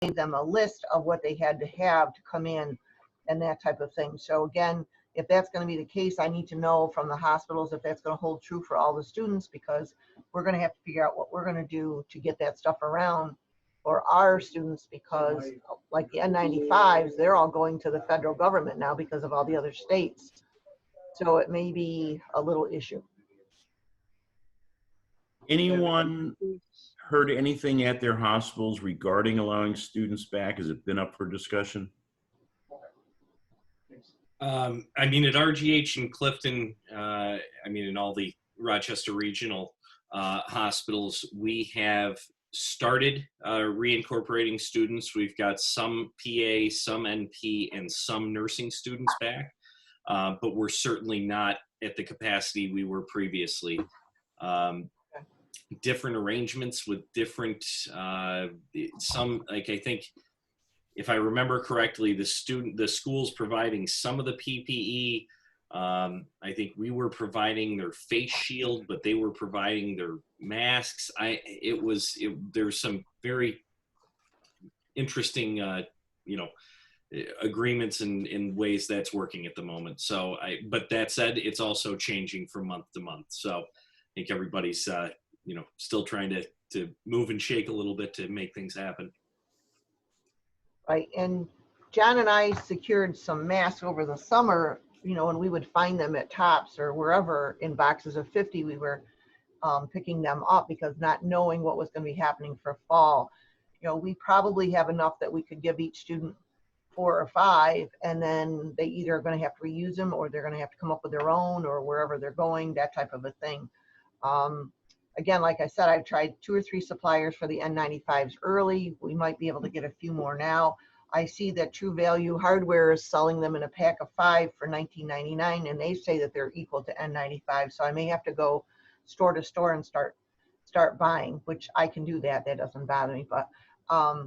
gave them a list of what they had to have to come in and that type of thing. So again, if that's going to be the case, I need to know from the hospitals if that's going to hold true for all the students, because we're going to have to figure out what we're going to do to get that stuff around for our students, because like the N95s, they're all going to the federal government now because of all the other states. So it may be a little issue. Anyone heard anything at their hospitals regarding allowing students back? Has it been up for discussion? I mean, at RGH in Clifton, I mean, in all the Rochester regional hospitals, we have started reincorporating students. We've got some PA, some NP, and some nursing students back, but we're certainly not at the capacity we were previously. Different arrangements with different, some, like, I think, if I remember correctly, the school's providing some of the PPE. I think we were providing their face shield, but they were providing their masks. There's some very interesting, you know, agreements in ways that's working at the moment. So but that said, it's also changing from month to month. So I think everybody's, you know, still trying to move and shake a little bit to make things happen. Right, and John and I secured some masks over the summer, you know, and we would find them at Tops or wherever in boxes of 50. We were picking them up because not knowing what was going to be happening for fall. You know, we probably have enough that we could give each student 4 or 5, and then they either are going to have to reuse them or they're going to have to come up with their own, or wherever they're going, that type of a thing. Again, like I said, I've tried 2 or 3 suppliers for the N95s early. We might be able to get a few more now. I see that True Value Hardware is selling them in a pack of 5 for $19.99, and they say that they're equal to N95. So I may have to go store to store and start buying, which I can do that. That doesn't bother me. But I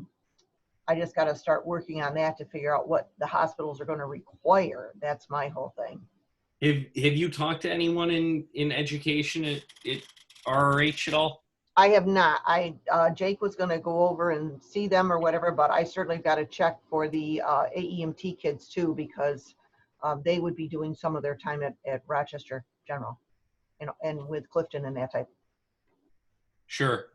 just got to start working on that to figure out what the hospitals are going to require. That's my whole thing. Have you talked to anyone in education at RRH at all? I have not. Jake was going to go over and see them or whatever, but I certainly got to check for the AEMT kids too, because they would be doing some of their time at Rochester General, you know, and with Clifton and that type. Sure.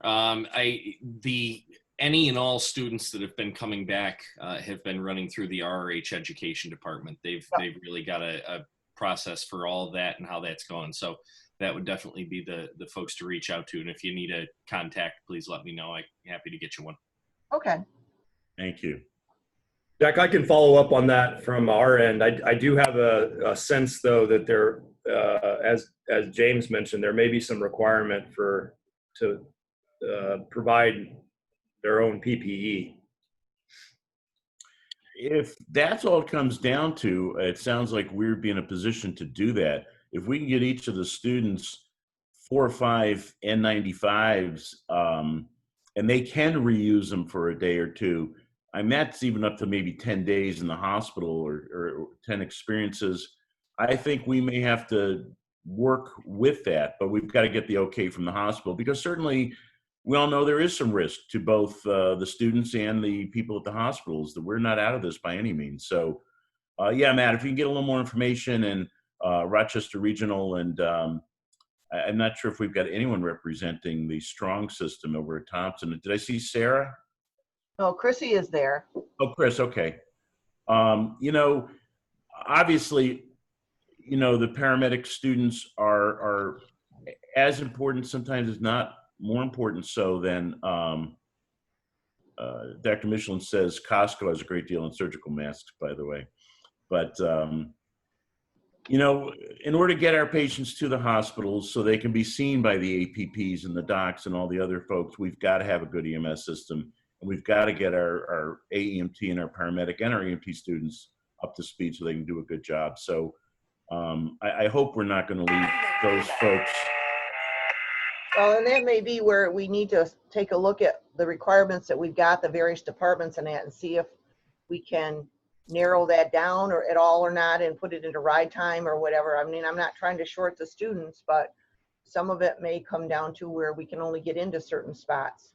Any and all students that have been coming back have been running through the RRH education department. They've really got a process for all of that and how that's going. So that would definitely be the folks to reach out to. And if you need a contact, please let me know. I'm happy to get you one. Okay. Thank you. Jack, I can follow up on that from our end. I do have a sense, though, that there, as James mentioned, there may be some requirement to provide their own PPE. If that's all it comes down to, it sounds like we'd be in a position to do that. If we can get each of the students 4 or 5 N95s, and they can reuse them for a day or two, I mean, that's even up to maybe 10 days in the hospital or 10 experiences. I think we may have to work with that, but we've got to get the okay from the hospital, because certainly we all know there is some risk to both the students and the people at the hospitals, that we're not out of this by any means. So yeah, Matt, if you can get a little more information, and Rochester Regional, and I'm not sure if we've got anyone representing the Strong system over at Thompson. Did I see Sarah? No, Chrissy is there. Oh, Chris, okay. You know, obviously, you know, the paramedic students are as important, sometimes it's not more important so than Dr. Michelin says Costco has a great deal on surgical masks, by the way. But, you know, in order to get our patients to the hospitals so they can be seen by the APPs and the docs and all the other folks, we've got to have a good EMS system. And we've got to get our AEMT and our paramedic and our EMT students up to speed so they can do a good job. So I hope we're not going to leave those folks. Well, and that may be where we need to take a look at the requirements that we've got, the various departments and that, and see if we can narrow that down or at all or not, and put it into ride time or whatever. I mean, I'm not trying to short the students, but some of it may come down to where we can only get into certain spots.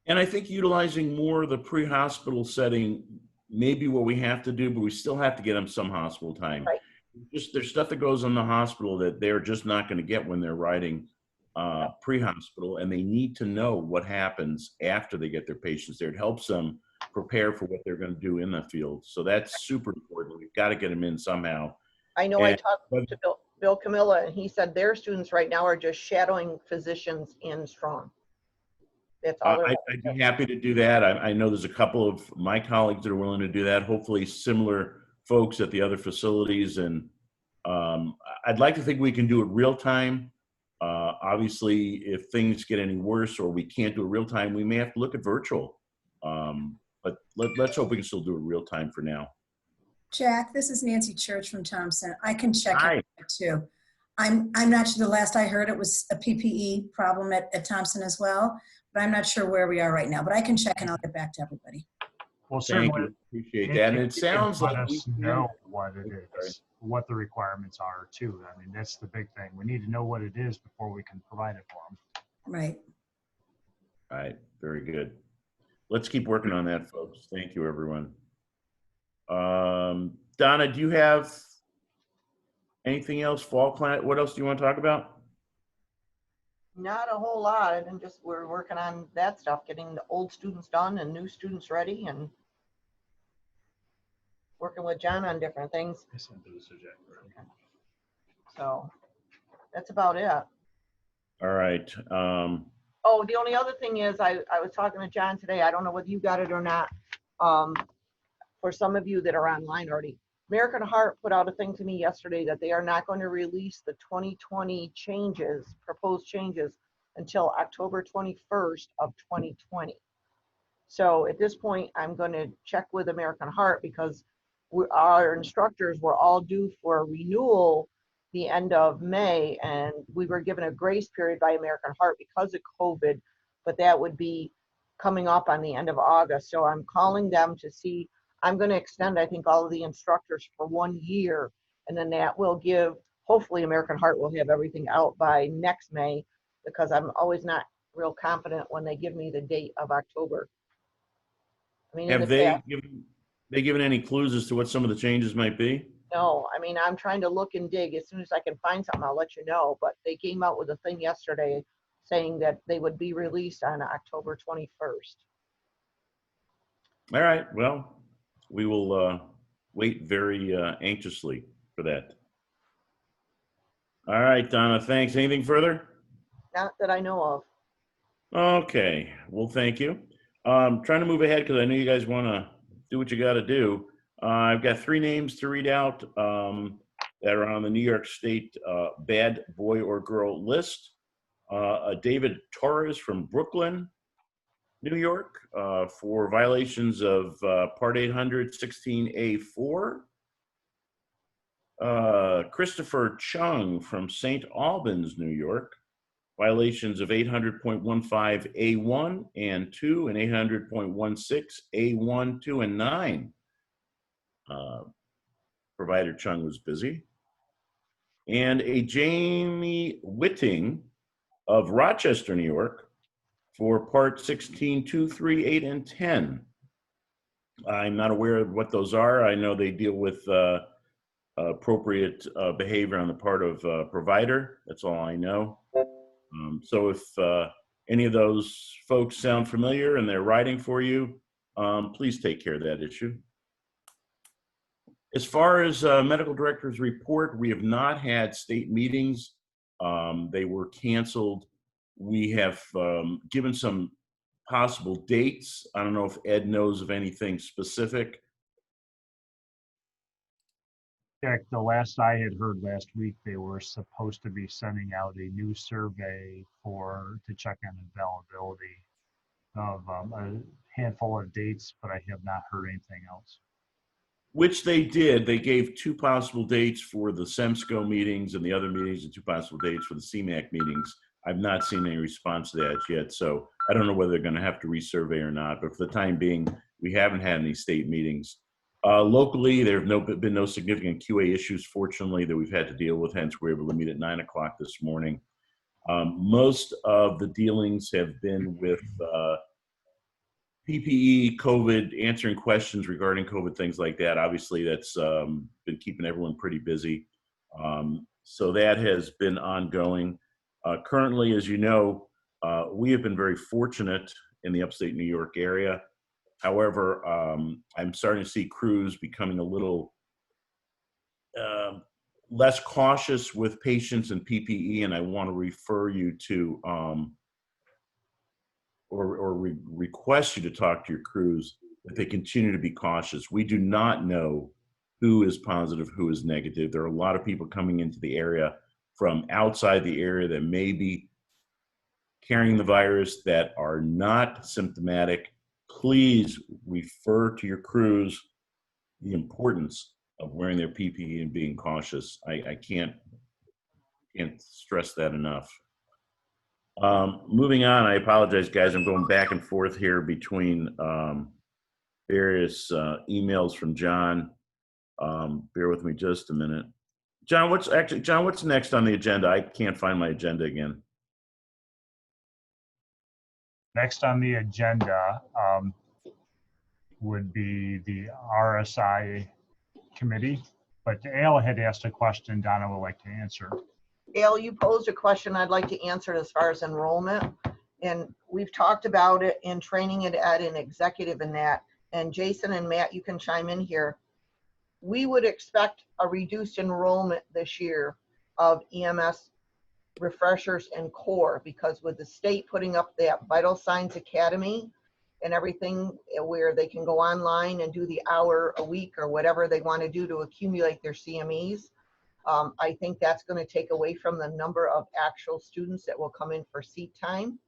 And I think utilizing more of the pre-hospital setting may be what we have to do, but we still have to get them some hospital time. Right. Just there's stuff that goes in the hospital that they're just not going to get when they're riding pre-hospital, and they need to know what happens after they get their patients there. It helps them prepare for what they're going to do in the field. So that's super important. We've got to get them in somehow. I know I And- talked to Bill Camilla, and he said their students right now are just shadowing physicians in Strong. That's all they're I'd be happy to do that. I know there's a couple of my colleagues that are willing to do that, hopefully similar folks at the other facilities. And I'd like to think we can do it real time. Obviously, if things get any worse or we can't do it real time, we may have to look at virtual. But let's hope we can still do it real time for now. Jack, this is Nancy Church from Thompson. I can check Hi. it too. I'm not sure, the last I heard it was a PPE problem at Thompson as well, but I'm not sure where we are right now, but I can check and I'll get back to everybody. Well, Thank certainly. you. Appreciate that. And it if you can sounds let like we us can- know what it Sorry. is, what the requirements are too. I mean, that's the big thing. We need to know what it is before we can provide it for them. Right. All right, very good. Let's keep working on that, folks. Thank you, everyone. Donna, do you have anything else? Fall client? What else do you want to talk about? not a whole lot, and just we're working on that stuff, getting the old students done and new students ready, and working with John on different things. So that's about it. All right. Oh, the only other thing is I was talking to John today. I don't know whether you got it or not. For some of you that are online already, American Heart put out a thing to me yesterday that they are not going to release the 2020 changes, proposed changes, until October 21st of 2020. So at this point, I'm going to check with American Heart because our instructors were all due for a renewal the end of May, and we were given a grace period by American Heart because of COVID, but that would be coming up on the end of August. So I'm calling them to see. I'm going to extend, I think, all of the instructors for 1 year, and then that will give, hopefully American Heart will have everything out by next May, because I'm always not real confident when they give me the date of October. I mean, Have they given any clues as to what some of the changes might be? No, I mean, I'm trying to look and dig. As soon as I can find something, I'll let you know. But they came out with a thing yesterday saying that they would be released on October 21st. All right. Well, we will wait very anxiously for that. All right, Donna, thanks. Anything further? Not that I know of. Okay. Well, thank you. Trying to move ahead because I know you guys want to do what you got to do. I've got 3 names to read out that are on the New York State bad boy or girl list. David Torres from Brooklyn, New York, for violations of Part 800, 16A4. Christopher Chung from St. Albans, New York, violations of 800.15A1 and 2 and 800.16A1, 2, and 9. Provider Chung was busy. And a Jamie Whitting of Rochester, New York, for Part 16, 2, 3, 8, and 10. I'm not aware of what those are. I know they deal with appropriate behavior on the part of provider. That's all I know. So if any of those folks sound familiar and they're writing for you, please take care of that issue. As far as medical director's report, we have not had state meetings. They were canceled. We have given some possible dates. I don't know if Ed knows of anything specific. Jack, the last I had heard last week, they were supposed to be sending out a new survey to check on availability of a handful of dates, but I have not heard anything else. Which they did. They gave 2 possible dates for the SEMSCO meetings and the other meetings and 2 possible dates for the CMAC meetings. I've not seen any response to that yet, so I don't know whether they're going to have to resurvey or not, but for the time being, we haven't had any state meetings. Locally, there have been no significant QA issues, fortunately, that we've had to deal with, hence we're able to meet at 9 o'clock this morning. Most of the dealings have been with PPE, COVID, answering questions regarding COVID, things like that. Obviously, that's been keeping everyone pretty busy. So that has been ongoing. Currently, as you know, we have been very fortunate in the upstate New York area. However, I'm starting to see crews becoming a little less cautious with patients and PPE, and I want to refer you to request you to talk to your crews that they continue to be cautious. We do not know who is positive, who is negative. There are a lot of people coming into the area from outside the area that may be carrying the virus that are not symptomatic. Please refer to your crews the importance of wearing their PPE and being cautious. I can't stress that enough. Moving on, I apologize, guys. I'm going back and forth here between various emails from John. Bear with me just a minute. John, what's next on the agenda? I can't find my agenda again. Next on the agenda would be the RSI committee, but Al had asked a question Donna would like to answer. Al, you posed a question I'd like to answer as far as enrollment. And we've talked about it in training it at an executive and that. And Jason and Matt, you can chime in here. We would expect a reduced enrollment this year of EMS refreshers and core, because with the state putting up that Vital Signs Academy and everything where they can go online and do the hour a week or whatever they want to do to accumulate their CMEs. I think that's going to take away from the number of actual students that will come in for seat time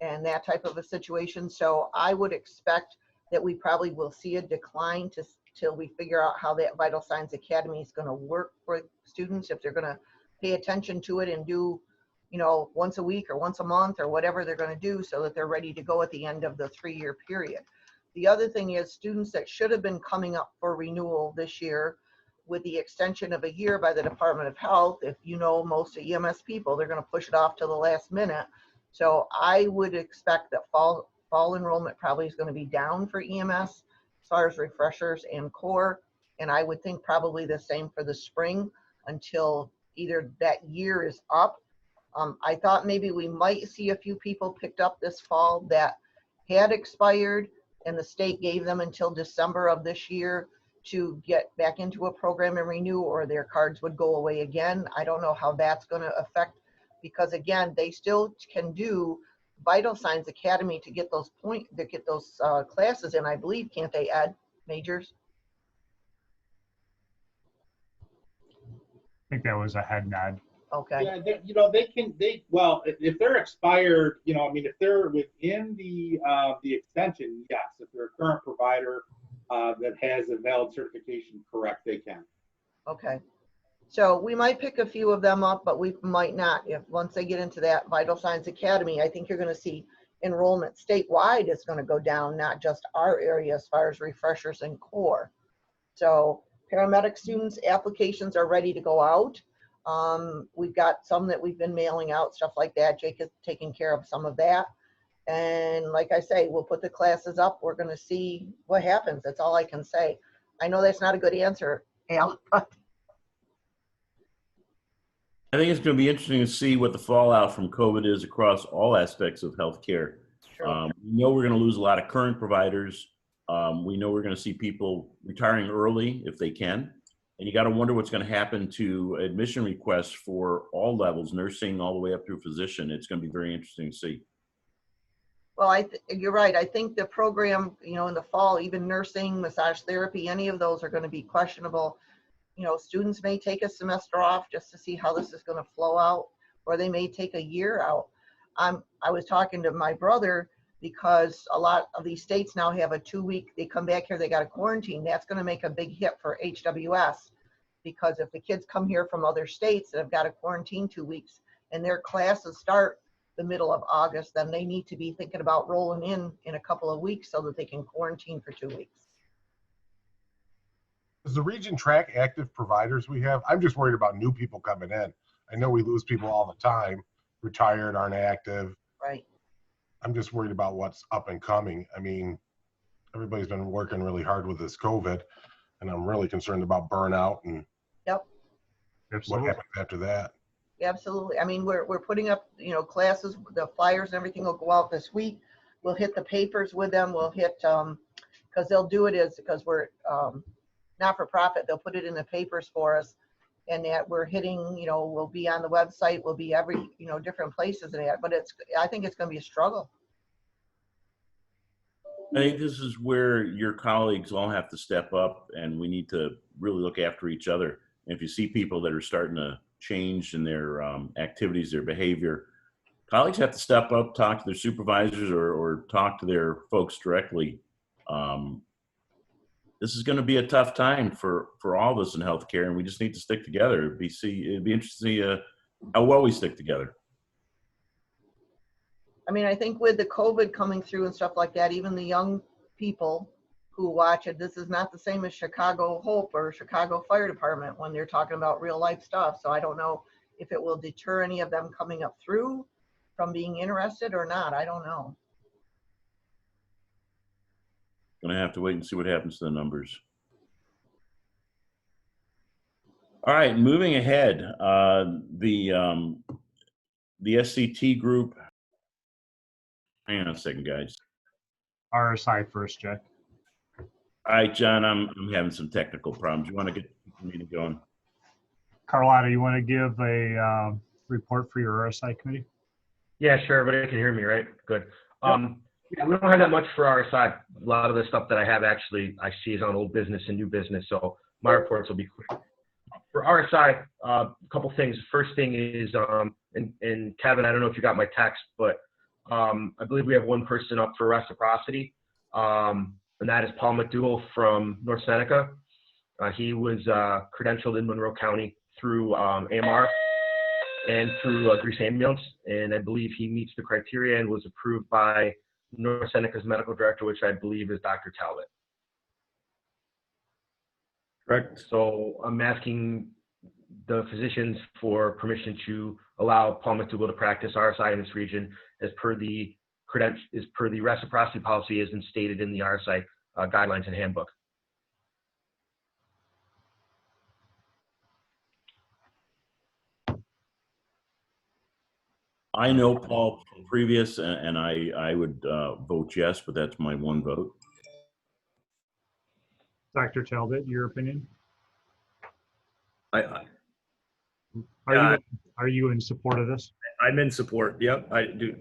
and that type of a situation. So I would expect that we probably will see a decline till we figure out how that Vital Signs Academy is going to work for students, if they're going to pay attention to it and do, you know, once a week or once a month or whatever they're going to do so that they're ready to go at the end of the 3-year period. The other thing is students that should have been coming up for renewal this year, with the extension of a year by the Department of Health, if you know most of EMS people, they're going to push it off to the last minute. So I would expect that fall enrollment probably is going to be down for EMS as far as refreshers and core. And I would think probably the same for the spring until either that year is up. I thought maybe we might see a few people picked up this fall that had expired and the state gave them until December of this year to get back into a program and renew, or their cards would go away again. I don't know how that's going to affect, because again, they still can do Vital Signs Academy to get those classes in, I believe, can't they, Ed? Majors? I think that was a head nod. Okay. Yeah, well, if they're expired, I mean, if they're within the extension, yes. If they're a current provider that has a valid certification, correct, they can. Okay. So we might pick a few of them up, but we might not. If once they get into that Vital Signs Academy, I think you're going to see enrollment statewide is going to go down, not just our area as far as refreshers and core. So paramedic students applications are ready to go out. We've got some that we've been mailing out, stuff like that. Jake is taking care of some of that. And like I say, we'll put the classes up. We're going to see what happens. That's all I can say. I know that's not a good answer, Al, but I think it's going to be interesting to see what the fallout from COVID is across all aspects of healthcare. sure. We know we're going to lose a lot of current providers. We know we're going to see people retiring early if they can. And you got to wonder what's going to happen to admission requests for all levels, nursing all the way up through physician. It's going to be very interesting to see. Well, you're right. I think the program, in the fall, even nursing, massage therapy, any of those are going to be questionable. Students may take a semester off just to see how this is going to flow out, or they may take a year out. I was talking to my brother because a lot of these states now have a 2-week, they come back here, they got a quarantine. That's going to make a big hit for HWS, because if the kids come here from other states that have got a quarantine 2 weeks and their classes start the middle of August, then they need to be thinking about rolling in a couple of weeks so that they can quarantine for 2 weeks. Does the region track active providers we have? I'm just worried about new people coming in. I know we lose people all the time, retired, aren't active. Right. I'm just worried about what's up and coming. I mean, everybody's been working really hard with this COVID, and I'm really concerned about burnout and Yep, what Absolutely. happens after that. absolutely. I mean, we're putting up, classes, the flyers and everything will go out this week. We'll hit the papers with them. We'll hit, because they'll do it because we're not for profit. They'll put it in the papers for us, and that we're hitting, we'll be on the website. We'll be every, different places and that. But I think it's going to be a struggle. I think this is where your colleagues all have to step up, and we need to really look after each other. And if you see people that are starting to change in their activities, their behavior, colleagues have to step up, talk to their supervisors, or talk to their folks directly. This is going to be a tough time for all of us in healthcare, and we just need to stick together. It'd be interesting to see how well we stick together. I mean, I think with the COVID coming through and stuff like that, even the young people who watch it, this is not the same as Chicago Hope or Chicago Fire Department when they're talking about real life stuff. So I don't know if it will deter any of them coming up through from being interested or not. I don't know. Going to have to wait and see what happens to the numbers. All right, moving ahead, the SCT group. Hang on a second, guys. RSI first, Jack. All right, John, I'm having some technical problems. You want to get the meeting going? Carlotta, you want to give a report for your RSI committee? Yeah, sure. Everybody can hear me, right? Good. Yeah, we don't have that much for RSI. A lot of the stuff that I have actually I see is on old business and new business, so my reports will be quick. For RSI, a couple things. First thing is, and Kevin, I don't know if you got my text, but I believe we have one person up for reciprocity, and that is Paul McDougall from North Seneca. He was credentialed in Monroe County through AMR and through Grease Ambulance, and I believe he meets the criteria and was approved by North Seneca's medical director, which I believe is Dr. Talbot. Correct. So I'm asking the physicians for permission to allow Paul McDougall to practice RSI in this region as per the reciprocity policy as stated in the RSI guidelines and handbook. I know Paul from previous, and I would vote yes, but that's my one vote. Dr. Talbot, your opinion? I Are you in support of this? I'm in support. Yep, I do.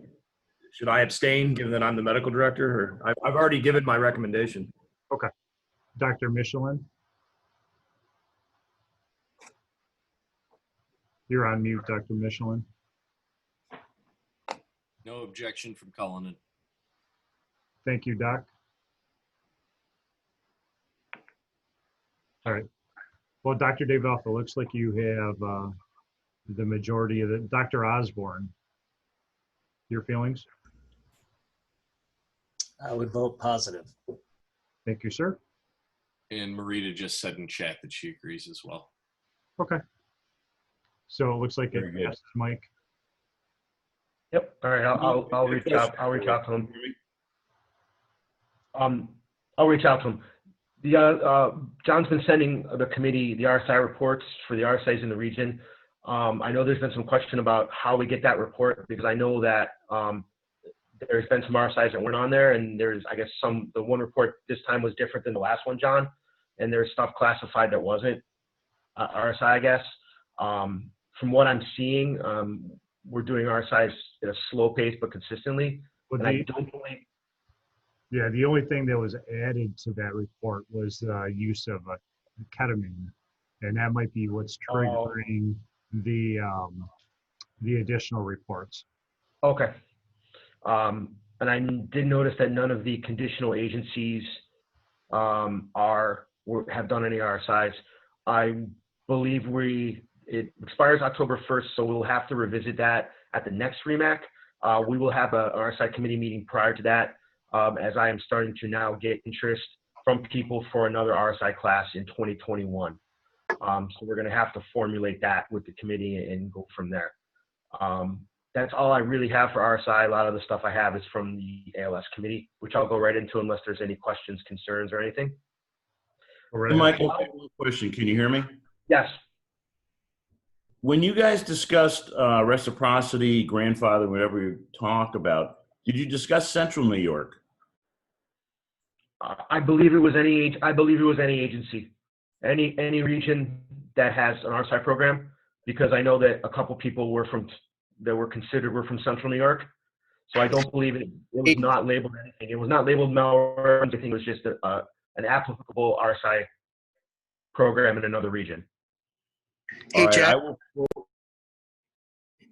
Should I abstain given that I'm the medical director, or I've already given my recommendation? Okay. Dr. Michelin? You're on mute, Dr. Michelin. No objection from Cullinan. Thank you, Doc. All right. Well, Dr. Davidoff, it looks like you have the majority of the. Dr. Osborne, your feelings? I would vote positive. Thank you, sir. And Marita just said in chat that she agrees as well. Okay. So it looks like it Very good. passes, Mike. Yep. All right. I'll reach out. I'll reach out to them. I'll reach out to them. John's been sending the committee the RSI reports for the RSIs in the region. I know there's been some question about how we get that report, because I know that there's been some RSIs that weren't on there, and there's, I guess, the one report this time was different than the last one, John, and there's stuff classified that wasn't RSI, I guess. From what I'm seeing, we're doing RSIs at a slow pace but consistently. But And I don't believe. yeah, the only thing that was added to that report was the use of ketamine, and that might be what's triggering the additional reports. Okay. And I did notice that none of the conditional agencies have done any RSIs. I believe it expires October 1st, so we'll have to revisit that at the next Remac. We will have a RSI committee meeting prior to that, as I am starting to now get interest from people for another RSI class in 2021. So we're going to have to formulate that with the committee and go from there. that's all I really have for RSI. A lot of the stuff I have is from the ALS committee, which I'll go right into unless there's any questions, concerns, or anything. Michael, I have one question. Can you hear me? Yes. When you guys discussed reciprocity, grandfather, whatever you talked about, did you discuss Central New York? I believe it was any. I believe it was any agency, any region that has an RSI program, because I know that a couple people were from Central New York. So I don't believe it was not labeled anything. It was not labeled malware. I think it was just an applicable RSI program in another region. Hey, All right, Jack. I will.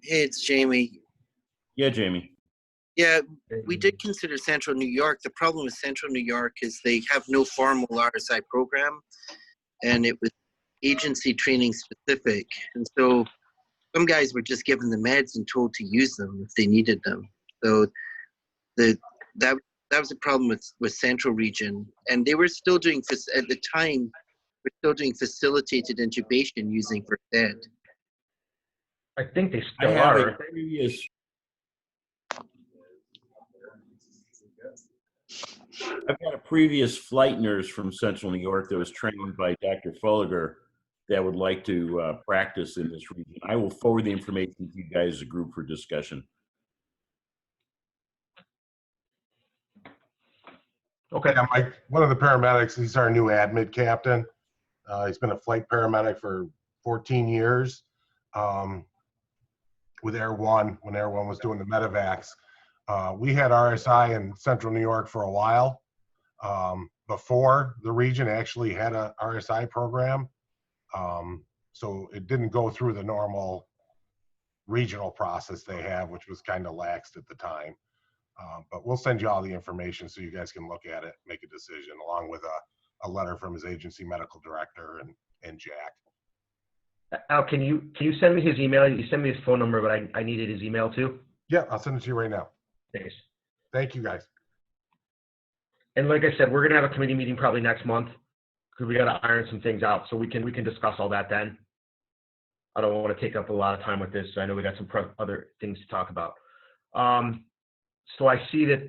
Hey, it's Jamie. Yeah, Jamie. Yeah, we did consider Central New York. The problem with Central New York is they have no formal RSI program, and it was agency training specific. And so some guys were just given the meds and told to use them if they needed them. So that was a problem with Central Region. And they were still doing, at the time, we're still doing facilitated intubation using first aid. I think they I still have are. a previous. I've got a previous flight nurse from Central New York that was trained by Dr. Fulliger that would like to practice in this region. I will forward the information to you guys as a group for discussion. Okay. Yeah, Mike, one of the paramedics, he's our new admit captain. He's been a flight paramedic for 14 years with Air One, when Air One was doing the medevacs. We had RSI in Central New York for a while. Before the region actually had a RSI program. So it didn't go through the normal regional process they have, which was kind of laxed at the time. But we'll send you all the information so you guys can look at it, make a decision, along with a letter from his agency medical director and Jack. Al, can you send me his email? You send me his phone number, but I needed his email too. Yeah, I'll send it to you right now. Thanks. Thank you, guys. And like I said, we're gonna have a committee meeting probably next month because we got to iron some things out, so we can discuss all that then. I don't want to take up a lot of time with this. So I know we got some other things to talk about. So I see that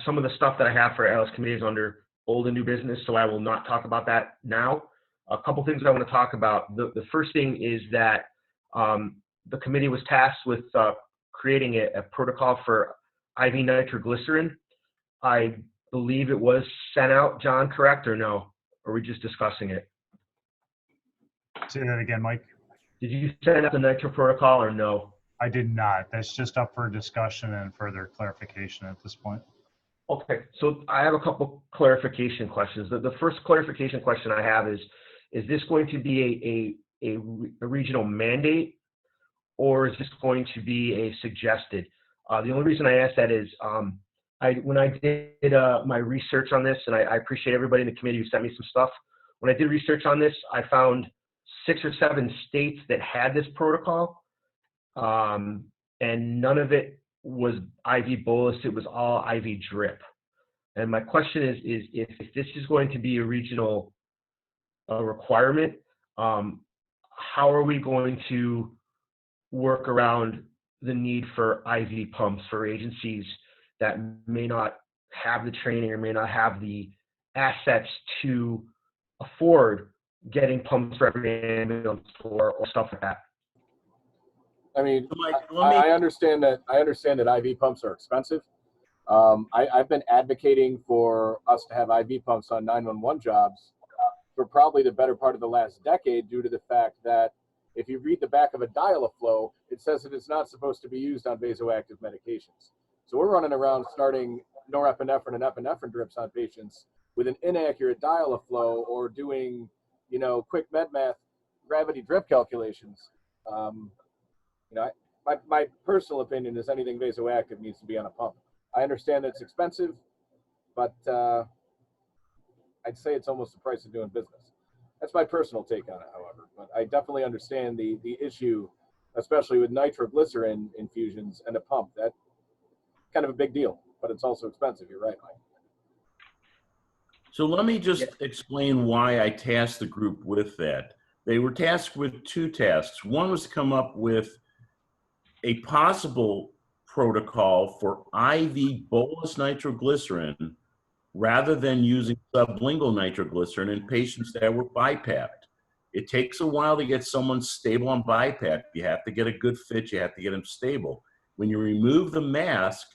some of the stuff that I have for ALS committee is under old and new business, so I will not talk about that now. A couple things I want to talk about. The first thing is that the committee was tasked with creating a protocol for IV nitroglycerin. I believe it was sent out, John, correct or no? Or are we just discussing it? Say that again, Mike. Did you send out the nitro protocol or no? I did not. That's just up for discussion and further clarification at this point. Okay, so I have a couple clarification questions. The first clarification question I have is this going to be a regional mandate, or is this going to be a suggested? The only reason I ask that is when I did my research on this, and I appreciate everybody in the committee who sent me some stuff. When I did research on this, I found 6 or 7 states that had this protocol, and none of it was IV bolus. It was all IV drip. And my question is if this is going to be a regional requirement, how are we going to work around the need for IV pumps for agencies that may not have the training or may not have the assets to afford getting pumps for every ambulance or stuff like that? I mean, I understand that IV pumps are expensive. I've been advocating for us to have IV pumps on 911 jobs for probably the better part of the last decade, due to the fact that if you read the back of a dial-a-flow, it says that it's not supposed to be used on vasoactive medications. So we're running around starting norepinephrine and epinephrine drips on patients with an inaccurate dial-a-flow, or doing, quick med math gravity drip calculations. My personal opinion is anything vasoactive needs to be on a pump. I understand that it's expensive, but I'd say it's almost the price of doing business. That's my personal take on it, however. But I definitely understand the issue, especially with nitroglycerin infusions and a pump. That's kind of a big deal, but it's also expensive. You're right, Mike. So let me just explain why I tasked the group with that. They were tasked with 2 tasks. One was to come up with a possible protocol for IV bolus nitroglycerin rather than using sublingual nitroglycerin in patients that were BiPAP'd. It takes a while to get someone stable on BiPAP. You have to get a good fit. You have to get them stable. When you remove the mask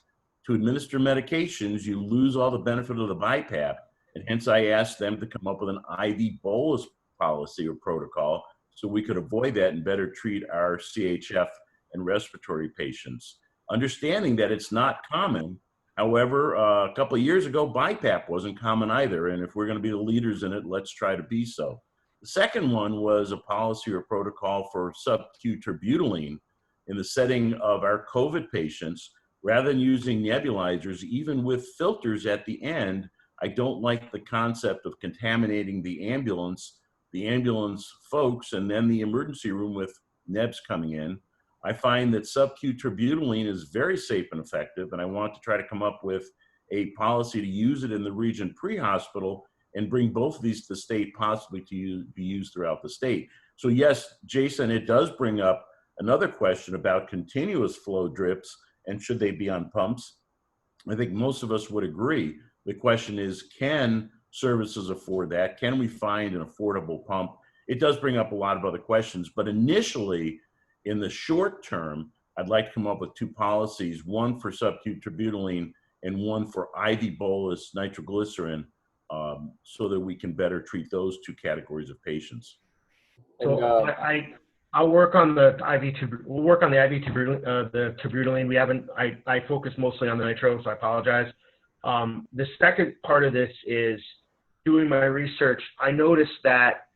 to administer medications, you lose all the benefit of the BiPAP. And hence I asked them to come up with an IV bolus policy or protocol so we could avoid that and better treat our CHF and respiratory patients. Understanding that it's not common. However, a couple of years ago, BiPAP wasn't common either. And if we're going to be the leaders in it, let's try to be so. The second one was a policy or protocol for sub-Q terbutaline in the setting of our COVID patients. Rather than using nebulizers, even with filters at the end, I don't like the concept of contaminating the ambulance folks, and then the emergency room with nebs coming in. I find that sub-Q terbutaline is very safe and effective, and I want to try to come up with a policy to use it in the region pre-hospital and bring both of these to the state, possibly to be used throughout the state. So yes, Jason, it does bring up another question about continuous flow drips and should they be on pumps. I think most of us would agree. The question is, can services afford that? Can we find an affordable pump? It does bring up a lot of other questions, but initially, in the short term, I'd like to come up with two policies, one for sub-Q terbutaline and one for IV bolus nitroglycerin, so that we can better treat those two categories of patients. So I'll work on the we'll work on the IV the terbutaline. We haven't, I focus mostly on the nitro, so I apologize. The second part of this is doing my research. I noticed that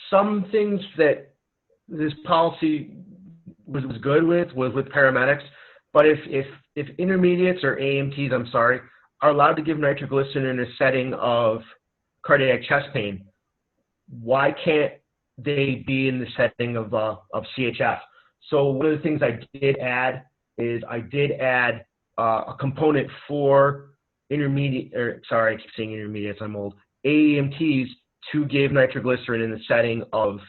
some things that this policy was good with was with paramedics, but if intermediates or AMTs, I'm sorry, are allowed to give nitroglycerin in a setting of cardiac chest pain, why can't they be in the setting of CHF? So one of the things I did add is I did add a component for intermediate, or sorry, I keep saying intermediates, I'm old, AEMTs to give nitroglycerin in the setting of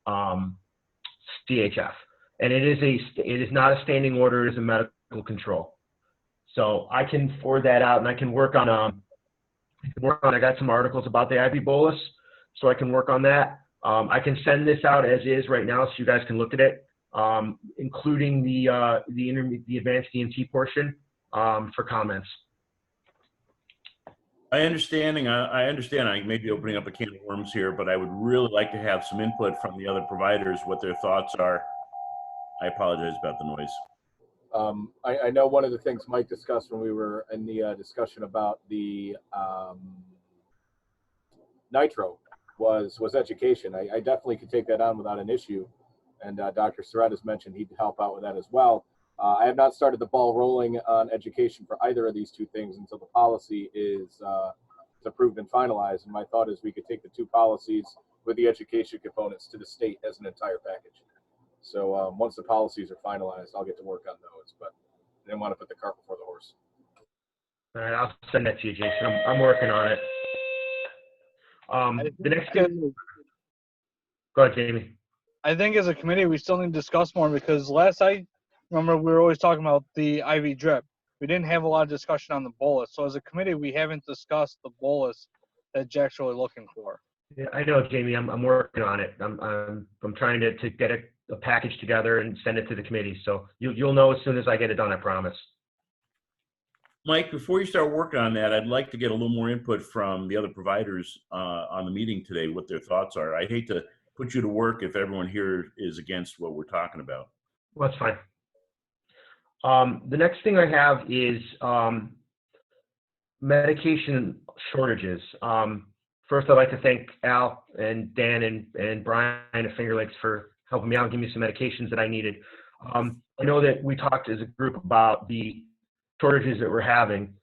CHF. And it is not a standing order, it is a medical control. So I can forward that out, and I can work on I got some articles about the IV bolus, so I can work on that. I can send this out as is right now, so you guys can look at it, including the advanced EMT portion for comments. I understand I may be opening up a can of worms here, but I would really like to have some input from the other providers, what their thoughts are. I apologize about the noise. I know one of the things Mike discussed when we were in the discussion about the nitro was education. I definitely could take that on without an issue. And Dr. Surratt has mentioned he'd help out with that as well. I have not started the ball rolling on education for either of these two things until the policy is approved and finalized. And my thought is we could take the two policies with the education components to the state as an entire package. So once the policies are finalized, I'll get to work on those, but I didn't want to put the cart before the horse. All right, I'll send that to you, Jason. I'm working on it. The next thing, go ahead, Jamie. I think as a committee, we still need to discuss more, because last I remember we were always talking about the IV drip. We didn't have a lot of discussion on the bolus. So as a committee, we haven't discussed the bolus that Jack's really looking for. Yeah, I know, Jamie. I'm working on it. I'm trying to get a package together and send it to the committee. So you'll know as soon as I get it done, I promise. Mike, before you start working on that, I'd like to get a little more input from the other providers on the meeting today, what their thoughts are. I hate to put you to work if everyone here is against what we're talking about. Well, that's fine. The next thing I have is medication shortages. First, I'd like to thank Al and Dan and Brian at Finger Lakes for helping me out and giving me some medications that I needed. I know that we talked as a group about the shortages that we're having,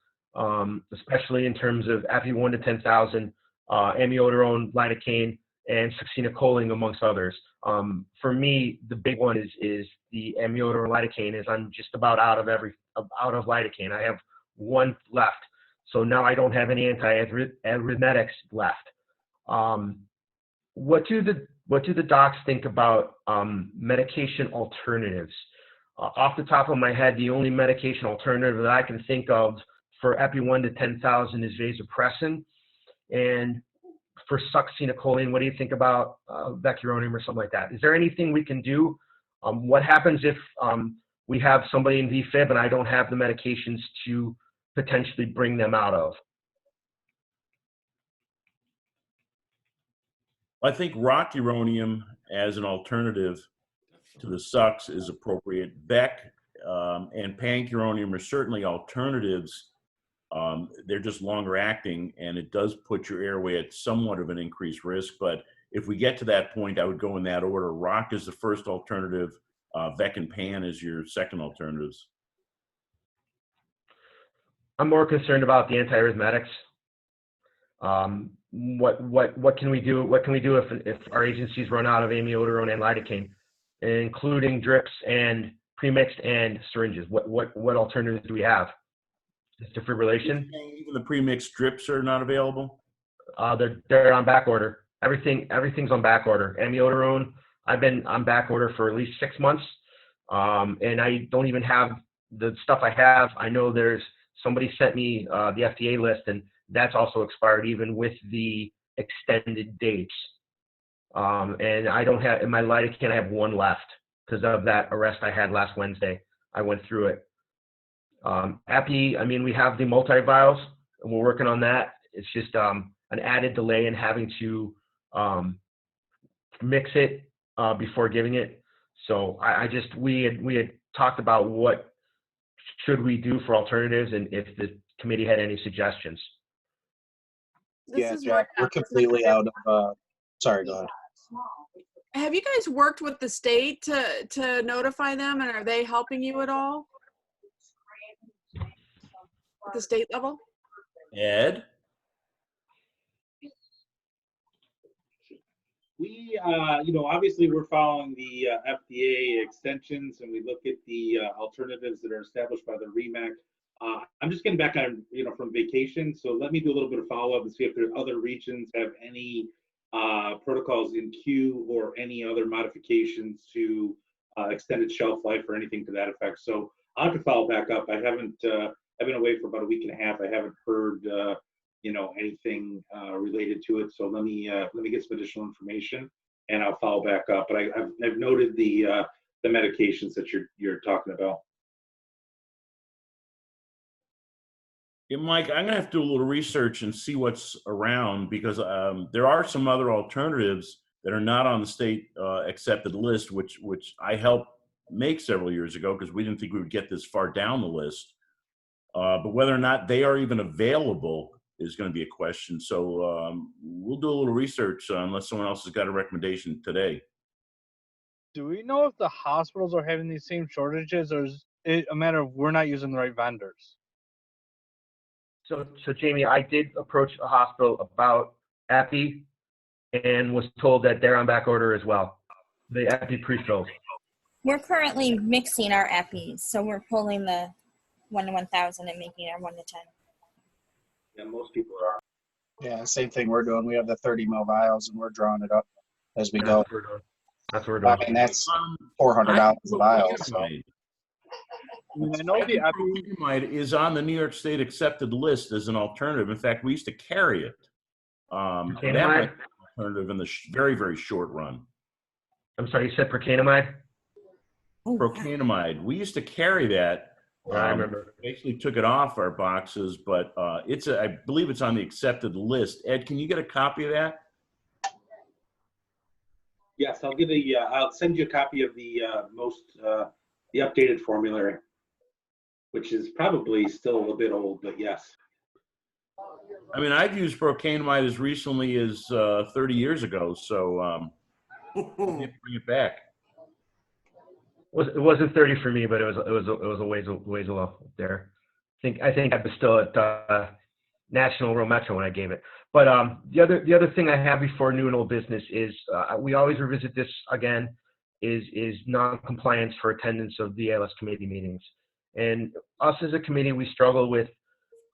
especially in terms of AFI 1 to 10,000, amiodarone, lidocaine, and succinylcholine, amongst others. For me, the big one is the amiodarone lidocaine. I'm just about out of lidocaine. I have one left, so now I don't have any anti-arrhythmetics left. What do the docs think about medication alternatives? Off the top of my head, the only medication alternative that I can think of for epi 1 to 10,000 is vasopressin. And for succinylcholine, what do you think about vecuronium or something like that? Is there anything we can do? What happens if we have somebody in VFib and I don't have the medications to potentially bring them out of? I think rocuronium as an alternative to the sucks is appropriate. Vec and pancuronium are certainly alternatives. They're just longer acting, and it does put your airway at somewhat of an increased risk. But if we get to that point, I would go in that order. Roc is the first alternative. Vec and pan is your second alternatives. I'm more concerned about the antiarrhythmetics. What can we do? What can we do if our agencies run out of amiodarone and lidocaine, including drips and premixed and syringes? What alternatives do we have? Defibrillation. Even the premixed drips are not available. They're on back order. Everything's on back order. Amiodarone, I've been on back order for at least 6 months, and I don't even have the stuff I have. I know there's somebody sent me the FDA list, and that's also expired even with the extended dates. And I don't have in my lidocaine. I have one left because of that arrest I had last Wednesday. I went through it. Epi, I mean, we have the multi-vials, and we're working on that. It's just an added delay in having to mix it before giving it. So we had talked about what should we do for alternatives, and if the committee had any suggestions. Yeah, Jack, we're completely out of. Sorry, go ahead. Have you guys worked with the state to notify them, and are they helping you at all? At the state level? Ed? We, obviously we're following the FDA extensions, and we look at the alternatives that are established by the Remac. I'm just getting back on, from vacation, so let me do a little bit of follow-up and see if there other regions have any protocols in queue or any other modifications to extended shelf life or anything to that effect. So I'll have to follow back up. I haven't, I've been away for about a week and a half. I haven't heard, anything related to it. So let me get some additional information, and I'll follow back up. But I've noted the medications that you're talking about. Yeah, Mike, I'm gonna have to do a little research and see what's around, because there are some other alternatives that are not on the state accepted list, which I helped make several years ago because we didn't think we would get this far down the list. But whether or not they are even available is going to be a question. So we'll do a little research unless someone else has got a recommendation today. Do we know if the hospitals are having these same shortages, or is it a matter of we're not using the right vendors? So Jamie, I did approach a hospital about epi and was told that they're on back order as well. The epi pre-fills. We're currently mixing our epis, so we're pulling the 1 to 1,000 and making our 1 to 10. Yeah, most people are. Yeah, same thing we're doing. We have the 30 ml vials, and we're drawing it up as we That's go. what we're doing. That's what we're doing. I mean, that's $400 a vial. So. I know the Flremsc is on the New York State accepted list as an alternative. In fact, we used to carry it. That might be an alternative in the very, very short run. I'm sorry, you said procainamide? Procainamide. We used to carry that. I remember. Basically took it off our boxes, but I believe it's on the accepted list. Ed, can you get a copy of that? Yes, I'll send you a copy of the the updated formulary, which is probably still a bit old, but yes. I mean, I've used procainamide as recently as 30 years ago, so bring it back. It wasn't 30 for me, but it was a ways off there. I think I was still at National Rural Metro when I gave it. But the other thing I have before new and old business is we always revisit this again is non-compliance for attendance of the ALS committee meetings. And us as a committee, we struggle with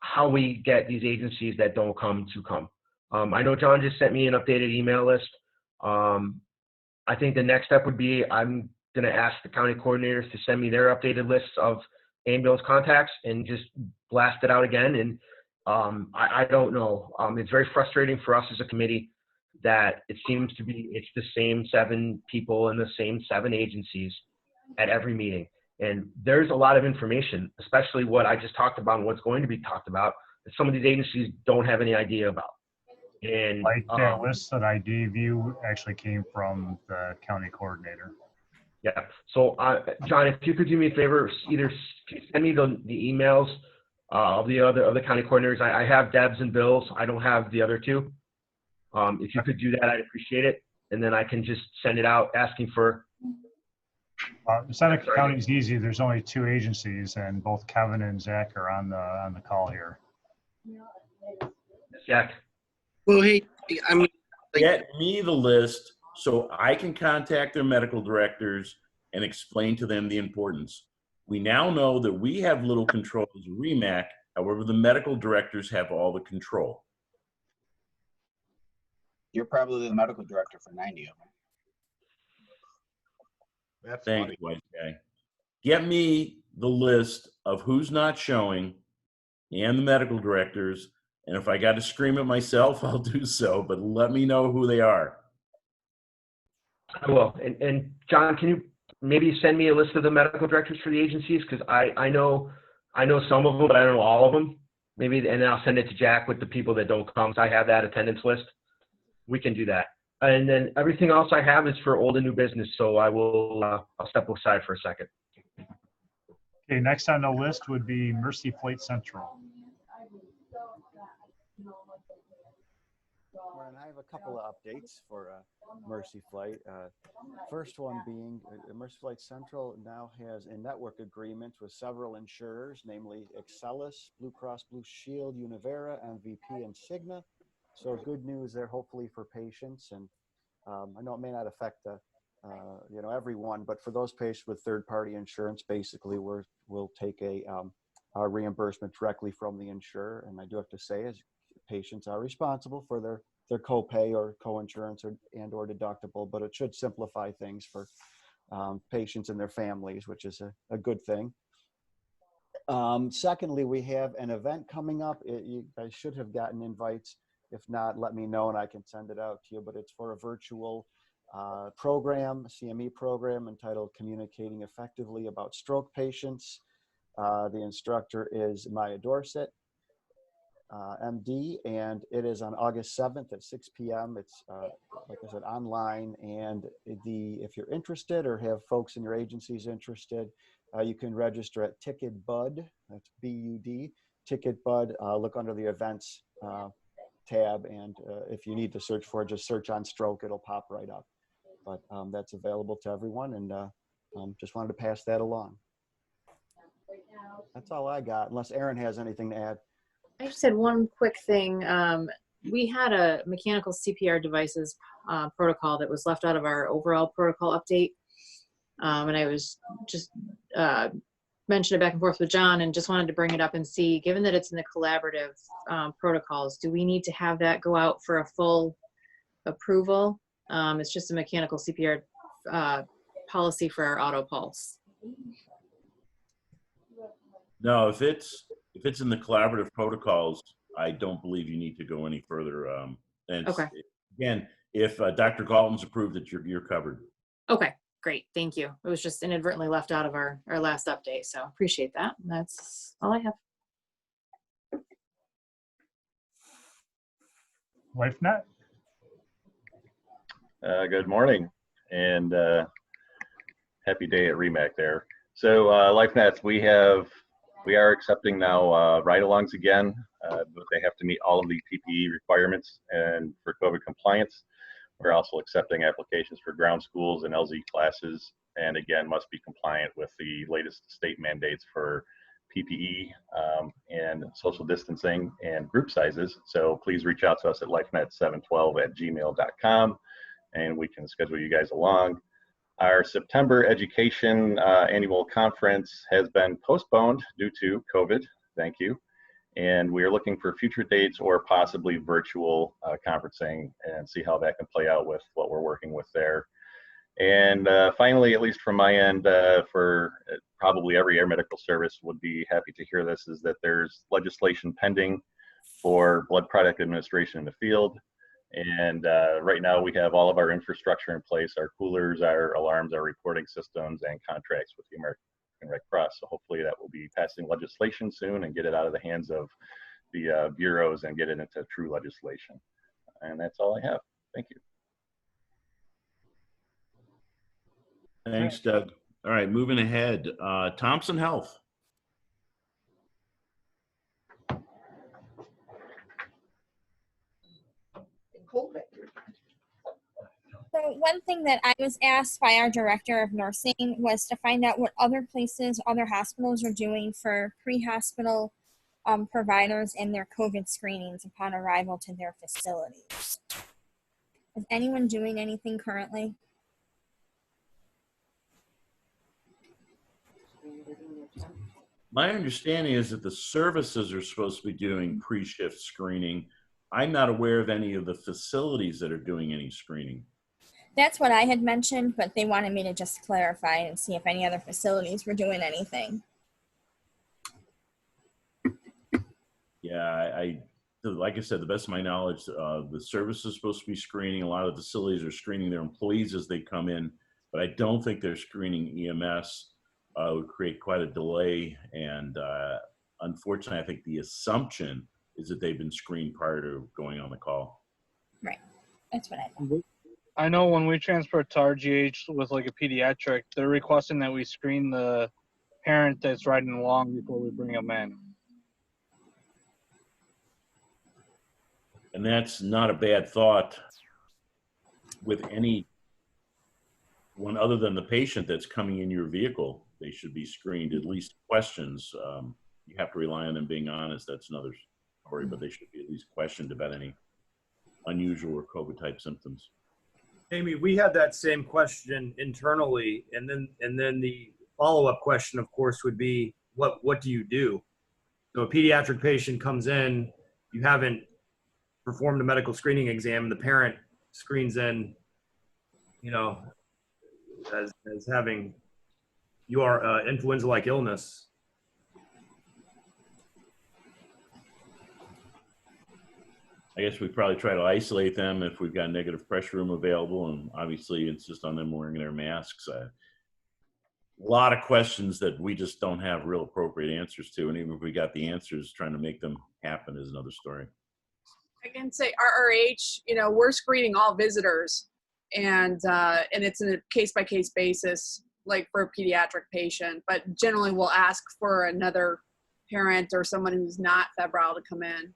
how we get these agencies that don't come to come. I know John just sent me an updated email list. I think the next step would be I'm going to ask the county coordinators to send me their updated lists of ambulance contacts and just blast it out again. And I don't know. It's very frustrating for us as a committee that it seems to be it's the same 7 people and the same 7 agencies at every meeting. And there's a lot of information, especially what I just talked about and what's going to be talked about, that some of these agencies don't have any idea about. And Like the list that I gave you actually came from the county coordinator. yeah. So, John, if you could do me a favor, either send me the emails of the county coordinators. I have Deb's and Bill's. I don't have the other 2. If you could do that, I'd appreciate it. And then I can just send it out asking for. Seneca County is easy. There's only 2 agencies, and both Kevin and Zach are on the call here. Zach. Well, hey, Get me the list so I can contact their medical directors and explain to them the importance. We now know that we have little control as a Remac. However, the medical directors have all the control. You're probably the medical director for 90 of them. That's Thanks, funny. white guy. Get me the list of who's not showing and the medical directors. And if I got to scream it myself, I'll do so, but let me know who they are. I will. And John, can you maybe send me a list of the medical directors for the agencies? Because I know some of them, but I don't know all of them. Maybe, and then I'll send it to Jack with the people that don't come. So I have that attendance list. We can do that. And then everything else I have is for old and new business. So I will, I'll step aside for a second. Okay, next on the list would be Mercy Flight Central. And I have a couple of updates for Mercy Flight. First one being Mercy Flight Central now has a network agreement with several insurers, namely Excelis, Blue Cross Blue Shield, Univera, MVP, and Cigna. So good news there, hopefully for patients. And I know it may not affect everyone, but for those patients with third-party insurance, basically we'll take a reimbursement directly from the insurer. And I do have to say, as patients are responsible for their copay or co-insurance or deductible, but it should simplify things for patients and their families, which is a good thing. Secondly, we have an event coming up. You guys should have gotten invites. If not, let me know and I can send it out to you, but it's for a virtual program, CME program entitled Communicating Effectively About Stroke Patients. The instructor is Maya Dorset, MD, and it is on August 7th at 6 p.m. It's, like I said, online, and if you're interested or have folks in your agencies interested, you can register at Ticket Bud, that's B-U-D, Ticket Bud, look under the events tab, and if you need to search for it, just search on stroke, it'll pop right up. But that's available to everyone, and just wanted to pass that along. That's all I got, unless Aaron has anything to add. I just had one quick thing. We had a mechanical CPR devices protocol that was left out of our overall protocol update. And I was just mentioned it back and forth with John and just wanted to bring it up and see, given that it's in the collaborative protocols, do we need to have that go out for a full approval? It's just a mechanical CPR policy for our auto pulse. No, if it's in the collaborative protocols, I don't believe you need to go any further. And okay. Again, if Dr. Galton's approved it, you're covered. Okay, great, thank you. It was just inadvertently left out of our last update, so appreciate that. That's all I have. LifeNet. Good morning, and happy day at Remac there. So LifeNet, we are accepting now ride-alongs again, but they have to meet all of the PPE requirements and for COVID compliance. We're also accepting applications for ground schools and LZ classes, and again, must be compliant with the latest state mandates for PPE and social distancing and group sizes. So please reach out to us at lifenet712@gmail.com, and we can schedule you guys along. Our September education annual conference has been postponed due to COVID, thank you. And we are looking for future dates or possibly virtual conferencing and see how that can play out with what we're working with there. And finally, at least from my end, for probably every air medical service would be happy to hear this, is that there's legislation pending for blood product administration in the field. And right now we have all of our infrastructure in place, our coolers, our alarms, our reporting systems, and contracts with the American Red Cross. So hopefully that will be passing legislation soon and get it out of the hands of the bureaus and get it into true legislation. And that's all I have. Thank you. Thanks, Doug. All right, moving ahead. Thompson Health. So one thing that I was asked by our director of nursing was to find out what other places, other hospitals are doing for pre-hospital providers and their COVID screenings upon arrival to their facilities. Is anyone doing anything currently? My understanding is that the services are supposed to be doing pre-shift screening. I'm not aware of any of the facilities that are doing any screening. That's what I had mentioned, but they wanted me to just clarify and see if any other facilities were doing anything. Yeah, like I said, the best of my knowledge, the service is supposed to be screening. A lot of facilities are screening their employees as they come in, but I don't think they're screening EMS. It would create quite a delay. And unfortunately, I think the assumption is that they've been screened prior to going on the call. Right. That's what I thought. I know when we transfer to RGH with like a pediatric, they're requesting that we screen the parent that's riding along before we bring them in. And that's not a bad thought with anyone other than the patient that's coming in your vehicle. They should be screened, at least questions. You have to rely on them being honest. That's another story, but they should be at least questioned about any unusual or COVID type symptoms. Amy, we had that same question internally, and then the follow-up question, of course, would be, what do you do? So a pediatric patient comes in, you haven't performed a medical screening exam, and the parent screens in, you know, as having your influenza-like illness. I guess we probably try to isolate them if we've got negative pressure room available, and obviously insist on them wearing their masks. A lot of questions that we just don't have real appropriate answers to, and even if we got the answers, trying to make them happen is another story. I can say RRH, you know, we're screening all visitors, and it's in a case-by-case basis, like for a pediatric patient, but generally we'll ask for another parent or someone who's not febrile to come in.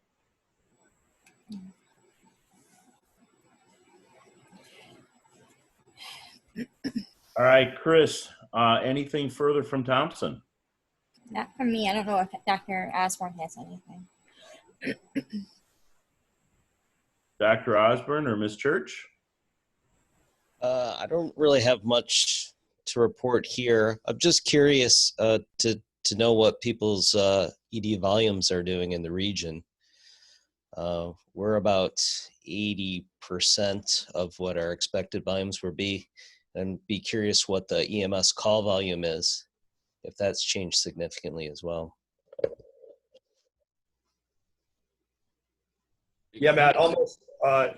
All right, Chris, anything further from Thompson? Not from me. I don't know if Dr. Osborne has anything. Dr. Osborne or Ms. Church? I don't really have much to report here. I'm just curious to know what people's ED volumes are doing in the region. We're about 80% of what our expected volumes would be, and be curious what the EMS call volume is, if that's changed significantly as well. Yeah, Matt, almost,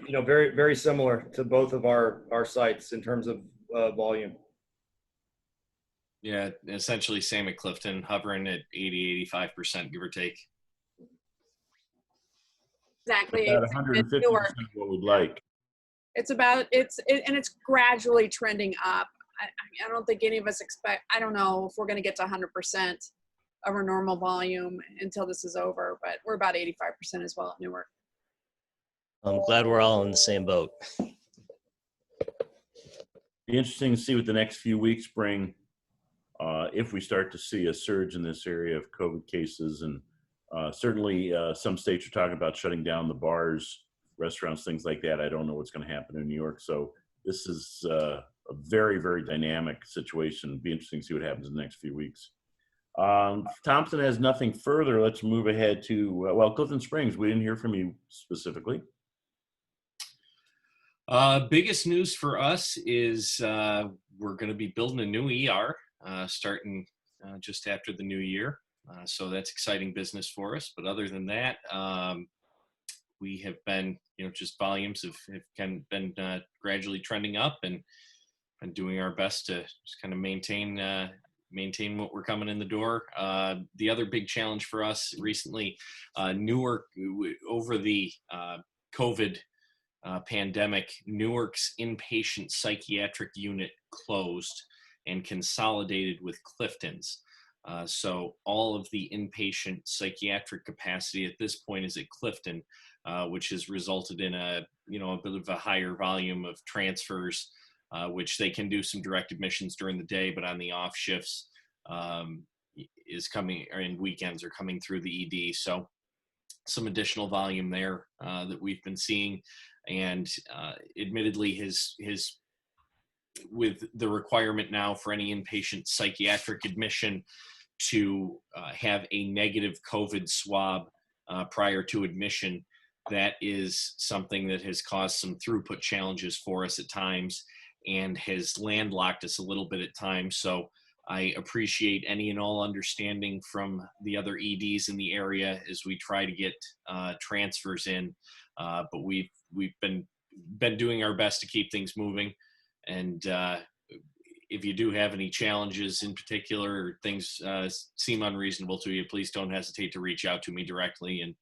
you know, very, very similar to both of our sites in terms of volume. Yeah, essentially same at Clifton, hovering at 80-85%, give or take. Exactly. About 150% of what we'd like. It's about, and it's gradually trending up. I don't think any of us expect, I don't know if we're going to get to 100% of our normal volume until this is over, but we're about 85% as well at Newark. I'm glad we're all in the same boat. Be interesting to see what the next few weeks bring, if we start to see a surge in this area of COVID cases. And certainly some states are talking about shutting down the bars, restaurants, things like that. I don't know what's going to happen in New York. So this is a very, very dynamic situation. It'll be interesting to see what happens in the next few weeks. Thompson has nothing further. Let's move ahead to, well, Clifton Springs. We didn't hear from you specifically. Biggest news for us is we're going to be building a new ER starting just after the new year. So that's exciting business for us. But other than that, we have been, just volumes have been gradually trending up and doing our best to just kind of maintain what we're coming in the door. The other big challenge for us recently, Newark, over the COVID pandemic, Newark's inpatient psychiatric unit closed and consolidated with Clifton's. So all of the inpatient psychiatric capacity at this point is at Clifton, which has resulted in a bit of a higher volume of transfers, which they can do some direct admissions during the day, but on the off shifts is coming, or in weekends are coming through the ED. So some additional volume there that we've been seeing, and admittedly his with the requirement now for any inpatient psychiatric admission to have a negative COVID swab prior to admission. That is something that has caused some throughput challenges for us at times and has landlocked us a little bit at times. So I appreciate any and all understanding from the other EDs in the area as we try to get transfers in. But we've been doing our best to keep things moving. And if you do have any challenges in particular, or things seem unreasonable to you, please don't hesitate to reach out to me directly, and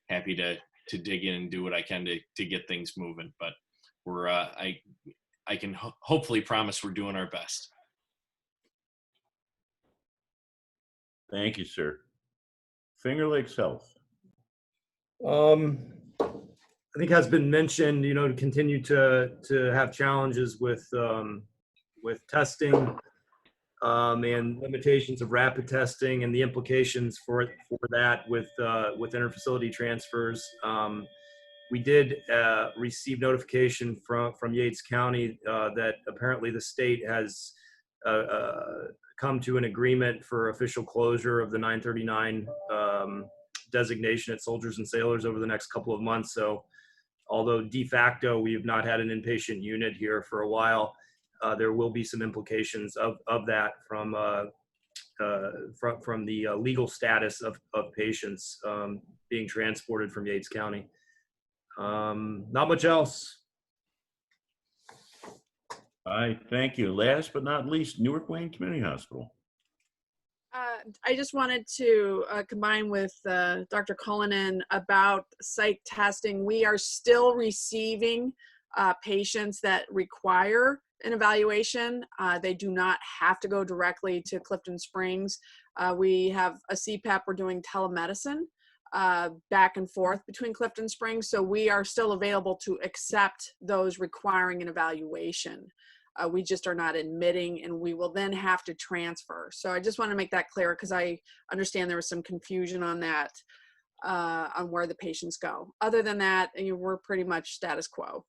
happy to dig in and do what I can to get things moving. But we're I can hopefully promise we're doing our best. Thank you, sir. Finger Lakes Health. I think has been mentioned, to continue to have challenges with testing and limitations of rapid testing and the implications for that with interfacility transfers. We did receive notification from Yates County that apparently the state has come to an agreement for official closure of the 939 designation at Soldiers and Sailors over the next couple of months. So although de facto we have not had an inpatient unit here for a while, there will be some implications of that from the legal status of patients being transported from Yates County. Not much else. All right, thank you. Last but not least, Newark Wayne Community Hospital. I just wanted to combine with Dr. Cullinan about psych testing. We are still receiving patients that require an evaluation. They do not have to go directly to Clifton Springs. We have a CPAP. We're doing telemedicine back and forth between Clifton Springs. So we are still available to accept those requiring an evaluation. We just are not admitting, and we will then have to transfer. So I just want to make that clear, because I understand there was some confusion on that, on where the patients go. Other than that, we're pretty much status quo.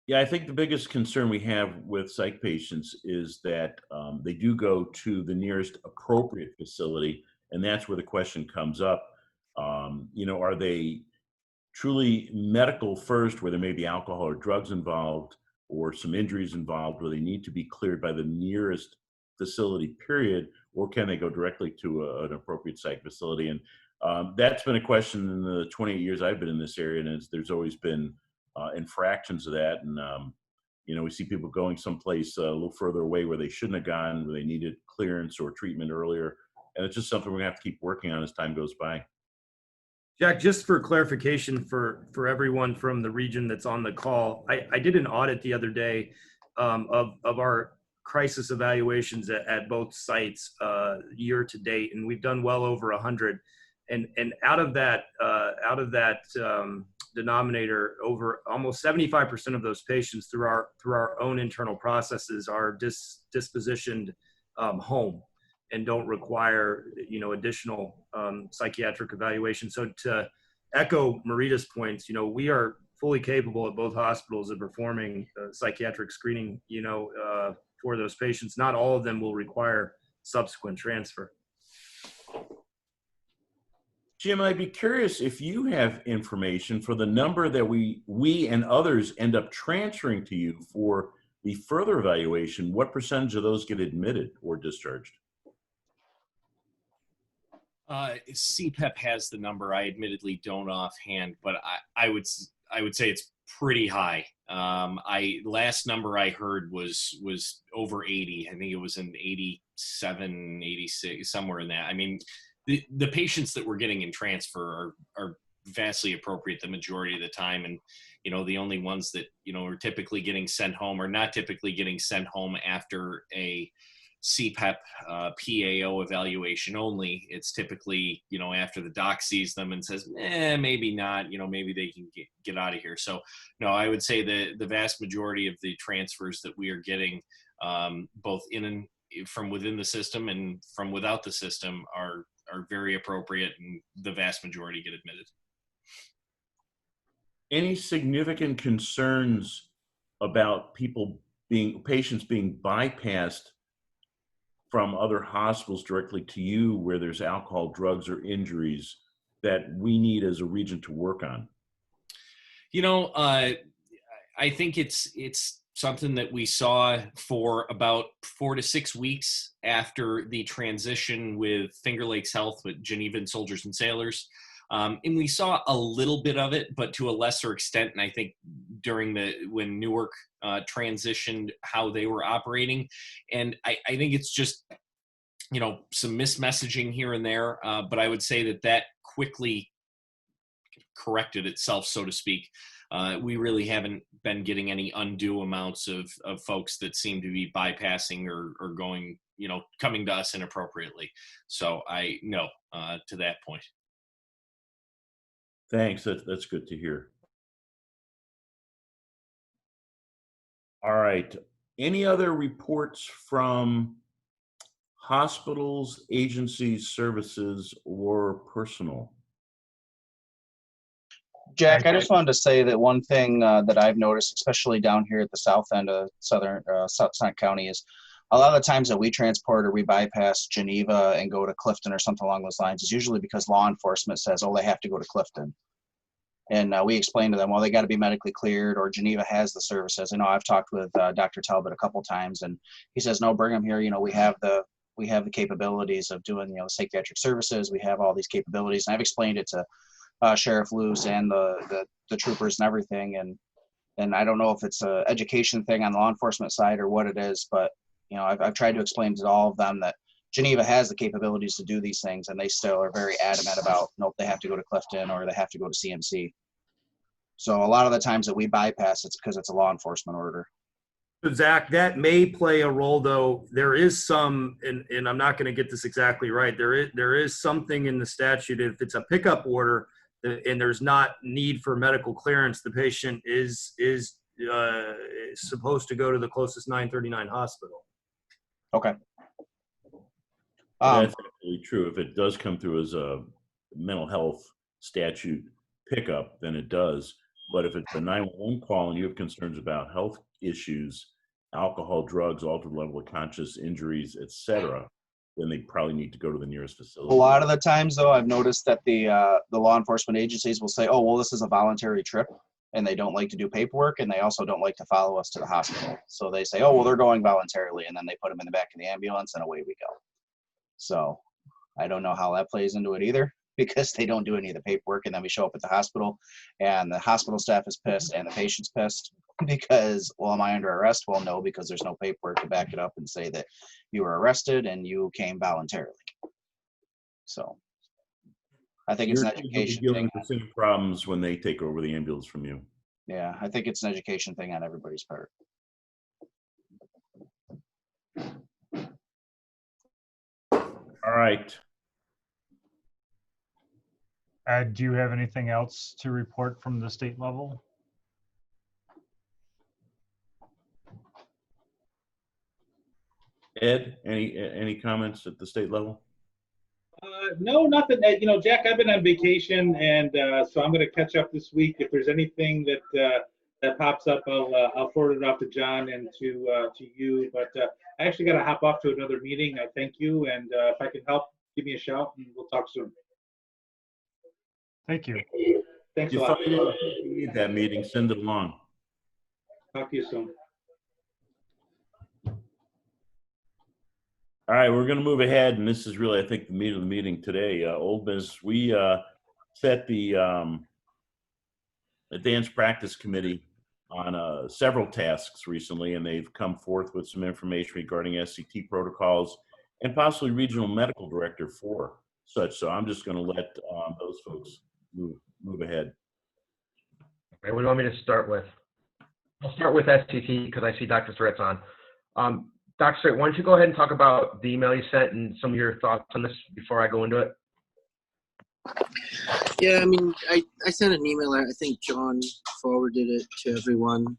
Yeah, I think the biggest concern we have with psych patients is that they do go to the nearest appropriate facility, and that's where the question comes up. Are they truly medical first, where there may be alcohol or drugs involved or some injuries involved, where they need to be cleared by the nearest facility, period, or can they go directly to an appropriate psych facility? And that's been a question in the 28 years I've been in this area, and there's always been infractions of that. And, we see people going someplace a little further away where they shouldn't have gone, where they needed clearance or treatment earlier. And it's just something we're gonna have to keep working on as time goes by. Jack, just for clarification for everyone from the region that's on the call, I did an audit the other day of our crisis evaluations at both sites year to date, and we've done well over 100. And out of that denominator, over almost 75% of those patients through our own internal processes are dispositioned home and don't require additional psychiatric evaluation. So to echo Marita's points, we are fully capable at both hospitals of performing psychiatric screening for those patients. Not all of them will require subsequent transfer. Jim, I'd be curious if you have information for the number that we and others end up transferring to you for the further evaluation. What percentage of those get admitted or discharged? CPEP has the number. I admittedly don't offhand, but I would say it's pretty high. Last number I heard was over 80. I think it was in 87, 86, somewhere in that. I mean, the patients that we're getting in transfer are vastly appropriate the majority of the time, and the only ones that are typically getting sent home are not typically getting sent home after a CPEP PAO evaluation only. It's typically after the doc sees them and says maybe not, maybe they can get out of here. So no, I would say the vast majority of the transfers that we are getting, both in and from within the system and from without the system, are very appropriate, and the vast majority get admitted. Any significant concerns about patients being bypassed from other hospitals directly to you where there's alcohol, drugs, or injuries that we need as a region to work on? I think it's something that we saw for about 4 to 6 weeks after the transition with Finger Lakes Health with Geneva and Soldiers and Sailors. And we saw a little bit of it, but to a lesser extent. And I think when Newark transitioned how they were operating. And I think it's just, some mismessaging here and there. But I would say that quickly corrected itself, so to speak. We really haven't been getting any undue amounts of folks that seem to be bypassing or going, coming to us inappropriately. So no to that point. Thanks. That's good to hear. All right. Any other reports from hospitals, agencies, services, or personal? Jack, I just wanted to say that one thing that I've noticed, especially down here at the south end of South County, is a lot of the times that we transport or we bypass Geneva and go to Clifton or something along those lines is usually because law enforcement says, oh, they have to go to Clifton. And we explain to them, well, they got to be medically cleared, or Geneva has the services. I know I've talked with Dr. Talbot a couple times, and he says, no, bring them here. We have the capabilities of doing, psychiatric services. We have all these capabilities. And I've explained it to Sheriff Luce and the troopers and everything. And I don't know if it's an education thing on the law enforcement side or what it is, but I've tried to explain to all of them that Geneva has the capabilities to do these things, and they still are very adamant about, nope, they have to go to Clifton or they have to go to CMC. So a lot of the times that we bypass, it's because it's a law enforcement order. Zach, that may play a role, though. There is some, and I'm not going to get this exactly right. There is something in the statute. If it's a pickup order and there's not need for medical clearance, the patient is supposed to go to the closest 939 hospital. Okay. That's absolutely true. If it does come through as a mental health statute pickup, then it does. But if it's a 911 call and you have concerns about health issues, alcohol, drugs, altered level of conscious injuries, etc., then they probably need to go to the nearest facility. A lot of the times, though, I've noticed that the law enforcement agencies will say, oh, well, this is a voluntary trip, and they don't like to do paperwork, and they also don't like to follow us to the hospital. So they say, oh, well, they're going voluntarily, and then they put them in the back of the ambulance, and away we go. So I don't know how that plays into it either, because they don't do any of the paperwork, and then we show up at the hospital, and the hospital staff is pissed, and the patient's pissed because, well, am I under arrest? Well, no, because there's no paperwork to back it up and say that you were arrested and you came voluntarily. So I think it's an education dealing thing. with the same problems when they take over the ambulance from you. Yeah, I think it's an education thing on everybody's part. All right. Ed, do you have anything else to report from the state level? Ed, any comments at the state level? No, nothing. Jack, I've been on vacation, and so I'm going to catch up this week. If there's anything that pops up, I'll forward it off to John and to you. But I actually got to hop off to another meeting. I thank you, and if I can help, give me a shout, and we'll talk soon. Thank you. Thanks If a you lot. find anything you need that meeting, send it along. Talk to you soon. All right, we're going to move ahead, and this is really, I think, the meat of the meeting today. Old business. We set the advanced practice committee on several tasks recently, and they've come forth with some information regarding SCT protocols and possibly regional medical director for such. So I'm just going to let those folks move ahead. Okay, what do you want me to start with? I'll start with SCT because I see Dr. Threat's on. Dr. Threat, why don't you go ahead and talk about the email you sent and some of your thoughts on this before I go into it? Yeah, I mean, I sent an email. I think John forwarded it to everyone.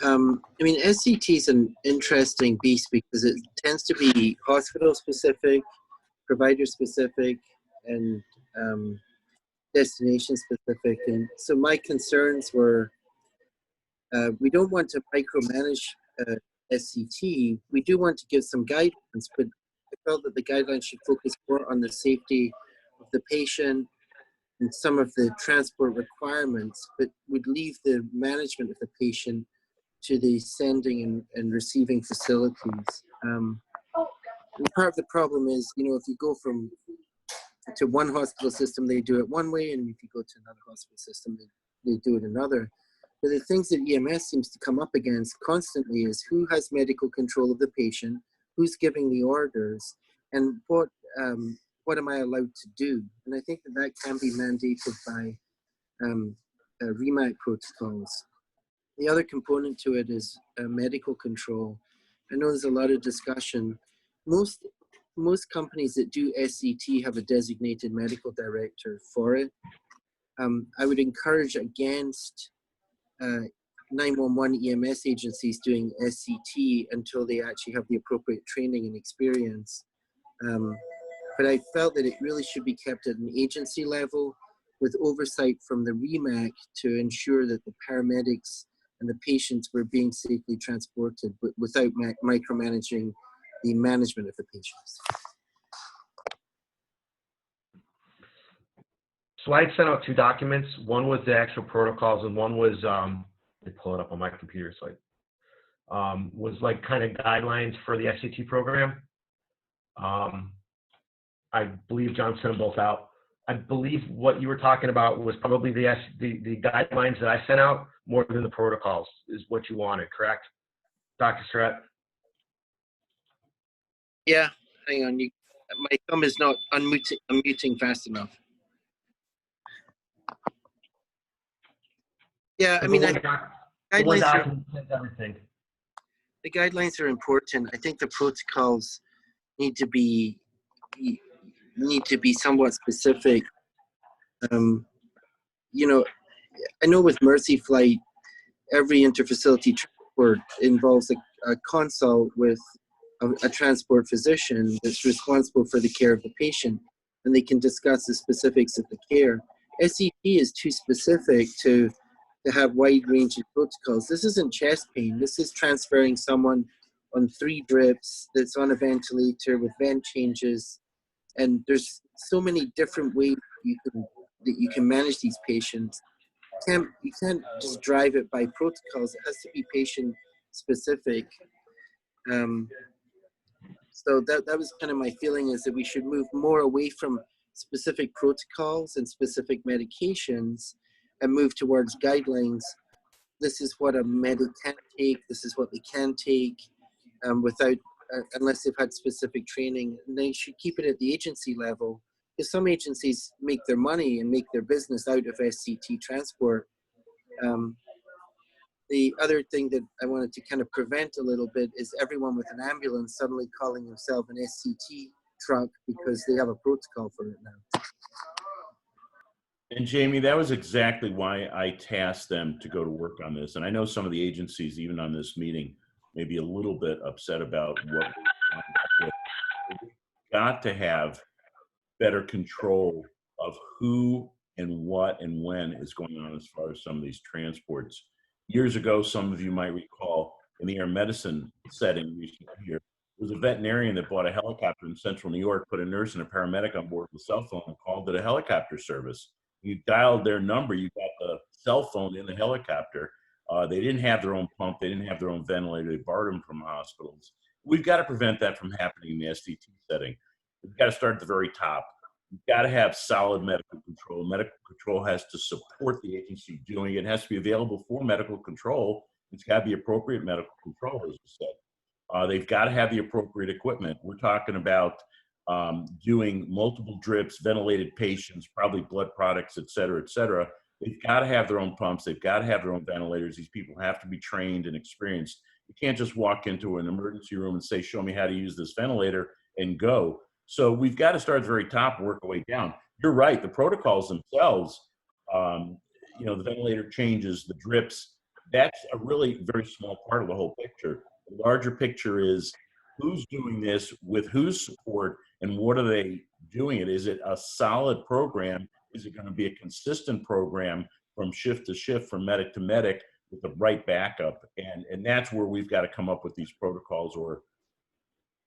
I mean, SCT is an interesting beast because it tends to be hospital-specific, provider-specific, and destination-specific. And so my concerns were we don't want to micromanage SCT. We do want to give some guidelines, but I felt that the guidelines should focus more on the safety of the patient and some of the transport requirements, but would leave the management of the patient to the sending and receiving facilities. And part of the problem is, you know, if you go to one hospital system, they do it one way, and if you go to another hospital system, they do it another. But the things that EMS seems to come up against constantly is who has medical control of the patient, who's giving the orders, and what am I allowed to do? And I think that can be mandated by Remac protocols. The other component to it is medical control. I know there's a lot of discussion. Most companies that do SCT have a designated medical director for it. I would encourage against 911 EMS agencies doing SCT until they actually have the appropriate training and experience. But I felt that it really should be kept at an agency level with oversight from the Remac to ensure that the paramedics and the patients were being safely transported, but without micromanaging the management of the patients. So I sent out 2 documents. One was the actual protocols, and one was, let me pull it up on my computer, so was like kind of guidelines for the SCT program. I believe John sent them both out. I believe what you were talking about was probably the guidelines that I sent out more than the protocols is what you wanted, correct? Dr. Surratt? Yeah, hang on. My thumb is not unmuting fast enough. Yeah, I mean, everything. The guidelines are important. I think the protocols need to be somewhat specific. You know, I know with Mercy Flight, every interfacility transport involves a consult with a transport physician that's responsible for the care of the patient, and they can discuss the specifics of the care. SCT is too specific to have wide-ranging protocols. This isn't chest pain. This is transferring someone on 3 drips that's on a ventilator with vent changes, and there's so many different ways that you can manage these patients. You can't just drive it by protocols. It has to be patient specific. So that was kind of my feeling, is that we should move more away from specific protocols and specific medications and move towards guidelines. This is what a medic can take. This is what they can take without, unless they've had specific training. And they should keep it at the agency level, because some agencies make their money and make their business out of SCT transport. The other thing that I wanted to kind of prevent a little bit is everyone with an ambulance suddenly calling themselves an SCT truck because they have a protocol for it now. And Jamie, that was exactly why I tasked them to go to work on this. And I know some of the agencies, even on this meeting, may be a little bit upset about what we've got to have better control of who and what and when is going on as far as some of these transports. Years ago, some of you might recall, in the air medicine setting recently here, there was a veterinarian that bought a helicopter in central New York, put a nurse and a paramedic on board with a cell phone and called it a helicopter service. You dialed their number, you got the cell phone in the helicopter. They didn't have their own pump. They didn't have their own ventilator. They borrowed them from hospitals. We've got to prevent that from happening in the SDT setting. We've got to start at the very top. We've got to have solid medical control. Medical control has to support the agency doing it. It has to be available for medical control. It's got to be appropriate medical control, as you said. They've got to have the appropriate equipment. We're talking about doing multiple drips, ventilated patients, probably blood products, et cetera, et cetera. They've got to have their own pumps. They've got to have their own ventilators. These people have to be trained and experienced. You can't just walk into an emergency room and say, show me how to use this ventilator and go. So we've got to start at the very top, work our way down. You're right. The protocols themselves, the ventilator changes, the drips, that's a really very small part of the whole picture. The larger picture is who's doing this with whose support and what are they doing it? Is it a solid program? Is it going to be a consistent program from shift to shift, from medic to medic with the right backup? And that's where we've got to come up with these protocols or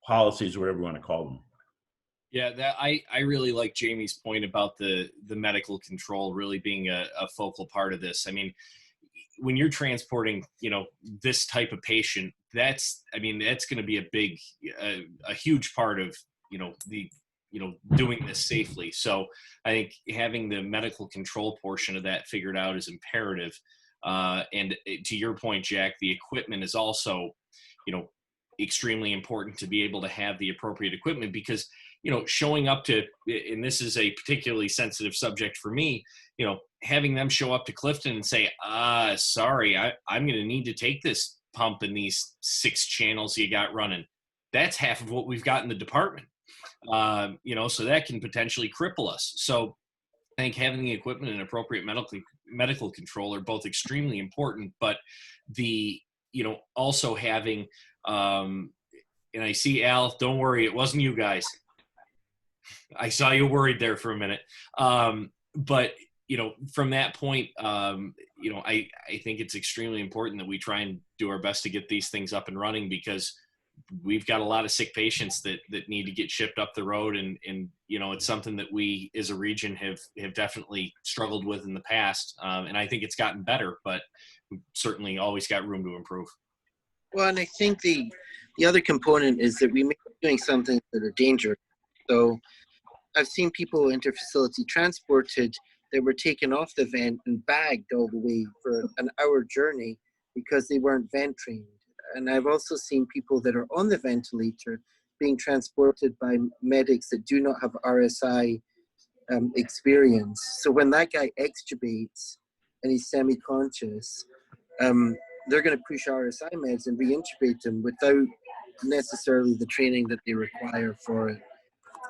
policies, or whatever you want to call them. Yeah, that I really like Jamie's point about the medical control really being a focal part of this. I mean, when you're transporting, this type of patient, that's going to be a huge part of, doing this safely. So I think having the medical control portion of that figured out is imperative. And to your point, Jack, the equipment is also, extremely important to be able to have the appropriate equipment because, showing up to, and this is a particularly sensitive subject for me, having them show up to Clifton and say, sorry, I'm going to need to take this pump and these 6 channels you got running. That's half of what we've got in the department. So that can potentially cripple us. So I think having the equipment and appropriate medical control are both extremely important, but also having, and I see Al, don't worry, it wasn't you guys. I saw you worried there for a minute. But from that point, I think it's extremely important that we try and do our best to get these things up and running because we've got a lot of sick patients that need to get shipped up the road. And it's something that we as a region have definitely struggled with in the past. And I think it's gotten better, but we've certainly always got room to improve. Well, and I think the other component is that we may be doing something that are dangerous. So I've seen people interfacility transported that were taken off the vent and bagged all the way for an hour journey because they weren't vent trained. And I've also seen people that are on the ventilator being transported by medics that do not have RSI experience. So when that guy extubates and he's semi-conscious, they're going to push RSI meds and reintubate them without necessarily the training that they require for it.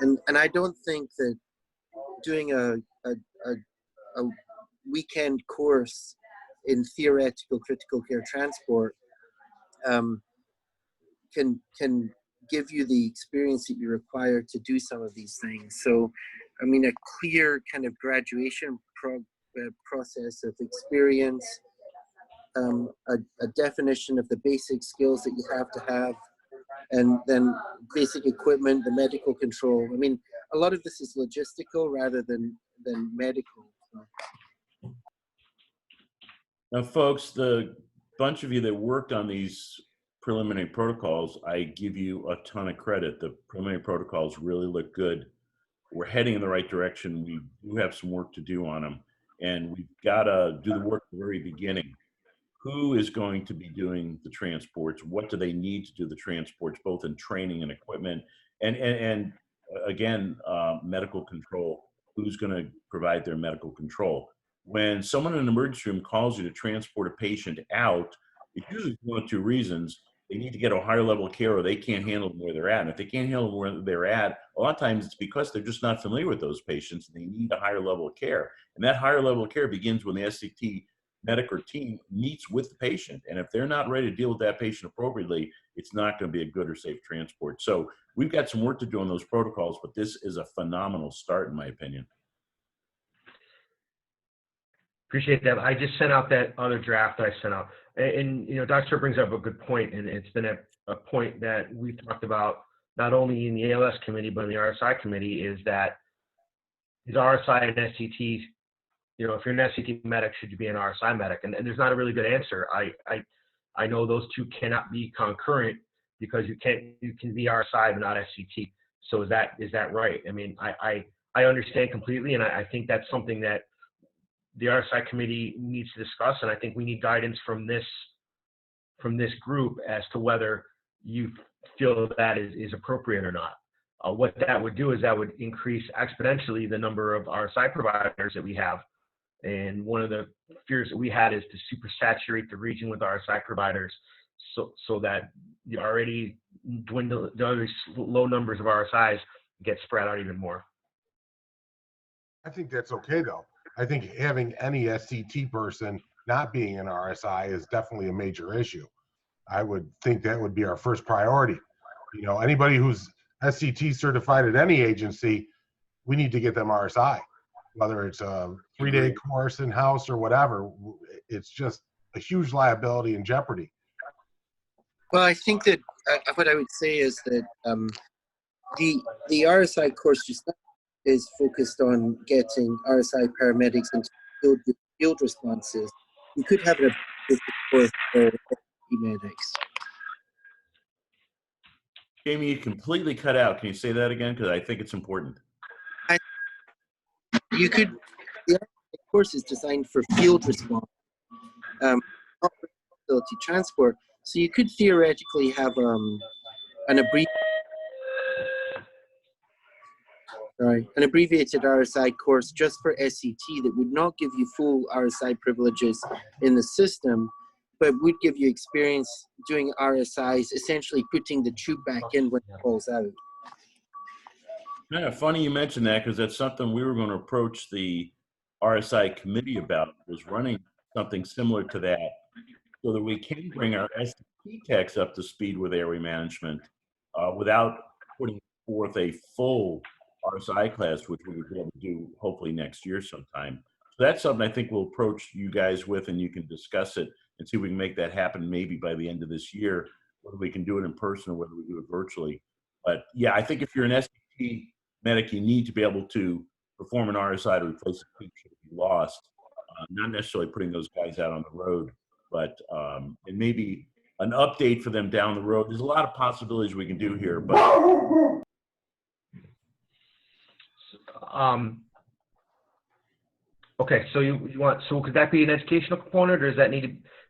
And I don't think that doing a weekend course in theoretical critical care transport can give you the experience that you require to do some of these things. So, I mean, a clear kind of graduation process of experience, a definition of the basic skills that you have to have, and then basic equipment, the medical control. I mean, a lot of this is logistical rather than medical. Now, folks, the bunch of you that worked on these preliminary protocols, I give you a ton of credit. The preliminary protocols really look good. We're heading in the right direction. We do have some work to do on them, and we've got to do the work at the very beginning. Who is going to be doing the transports? What do they need to do the transports, both in training and equipment? And again, medical control. Who's going to provide their medical control? When someone in an emergency room calls you to transport a patient out, it's usually one of 2 reasons. They need to get a higher level of care or they can't handle them where they're at. And if they can't handle them where they're at, a lot of times it's because they're just not familiar with those patients and they need a higher level of care. And that higher level of care begins when the SCT medic or team meets with the patient. And if they're not ready to deal with that patient appropriately, it's not going to be a good or safe transport. So we've got some work to do on those protocols, but this is a phenomenal start in my opinion. Appreciate that. I just sent out that other draft I sent out. And Dr. brings up a good point, and it's been a point that we've talked about not only in the ALS committee, but in the RSI committee, is that these RSI and SCT if you're an SCT medic, should you be an RSI medic? And there's not a really good answer. I know those two cannot be concurrent because you can be RSI but not SCT. So is that right? I mean, I understand completely, and I think that's something that the RSI committee needs to discuss, and I think we need guidance from this group as to whether you feel that is appropriate or not. What that would do is that would increase exponentially the number of RSI providers that we have. And one of the fears that we had is to supersaturate the region with RSI providers so that the already low numbers of RSIs get spread out even more. I think that's okay, though. I think having any SCT person not being an RSI is definitely a major issue. I would think that would be our first priority. Anybody who's SCT certified at any agency, we need to get them RSI, whether it's a 3-day course in-house or whatever. It's just a huge liability and jeopardy. Well, I think that what I would say is that the RSI course just is focused on getting RSI paramedics into field responses. You could have a course for medics. Jamie, you completely cut out. Can you say that again? Because I think it's important. The course is designed for field response, not for facility transport. So you could theoretically have an abbreviated RSI course just for SCT that would not give you full RSI privileges in the system, but would give you experience doing RSIs, essentially putting the tube back in when it falls out. Yeah, funny you mentioned that, because that's something we were going to approach the RSI committee about, was running something similar to that so that we can bring our SCT techs up to speed with airway management without putting forth a full RSI class, which we would be able to do hopefully next year sometime. So that's something I think we'll approach you guys with, and you can discuss it and see if we can make that happen maybe by the end of this year, whether we can do it in person or whether we do it virtually. But yeah, I think if you're an SCT medic, you need to be able to perform an RSI to replace a tube should it be lost, not necessarily putting those guys out on the road, but and maybe an update for them down the road. There's a lot of possibilities we can do here, but okay, so so could that be an educational component, or does that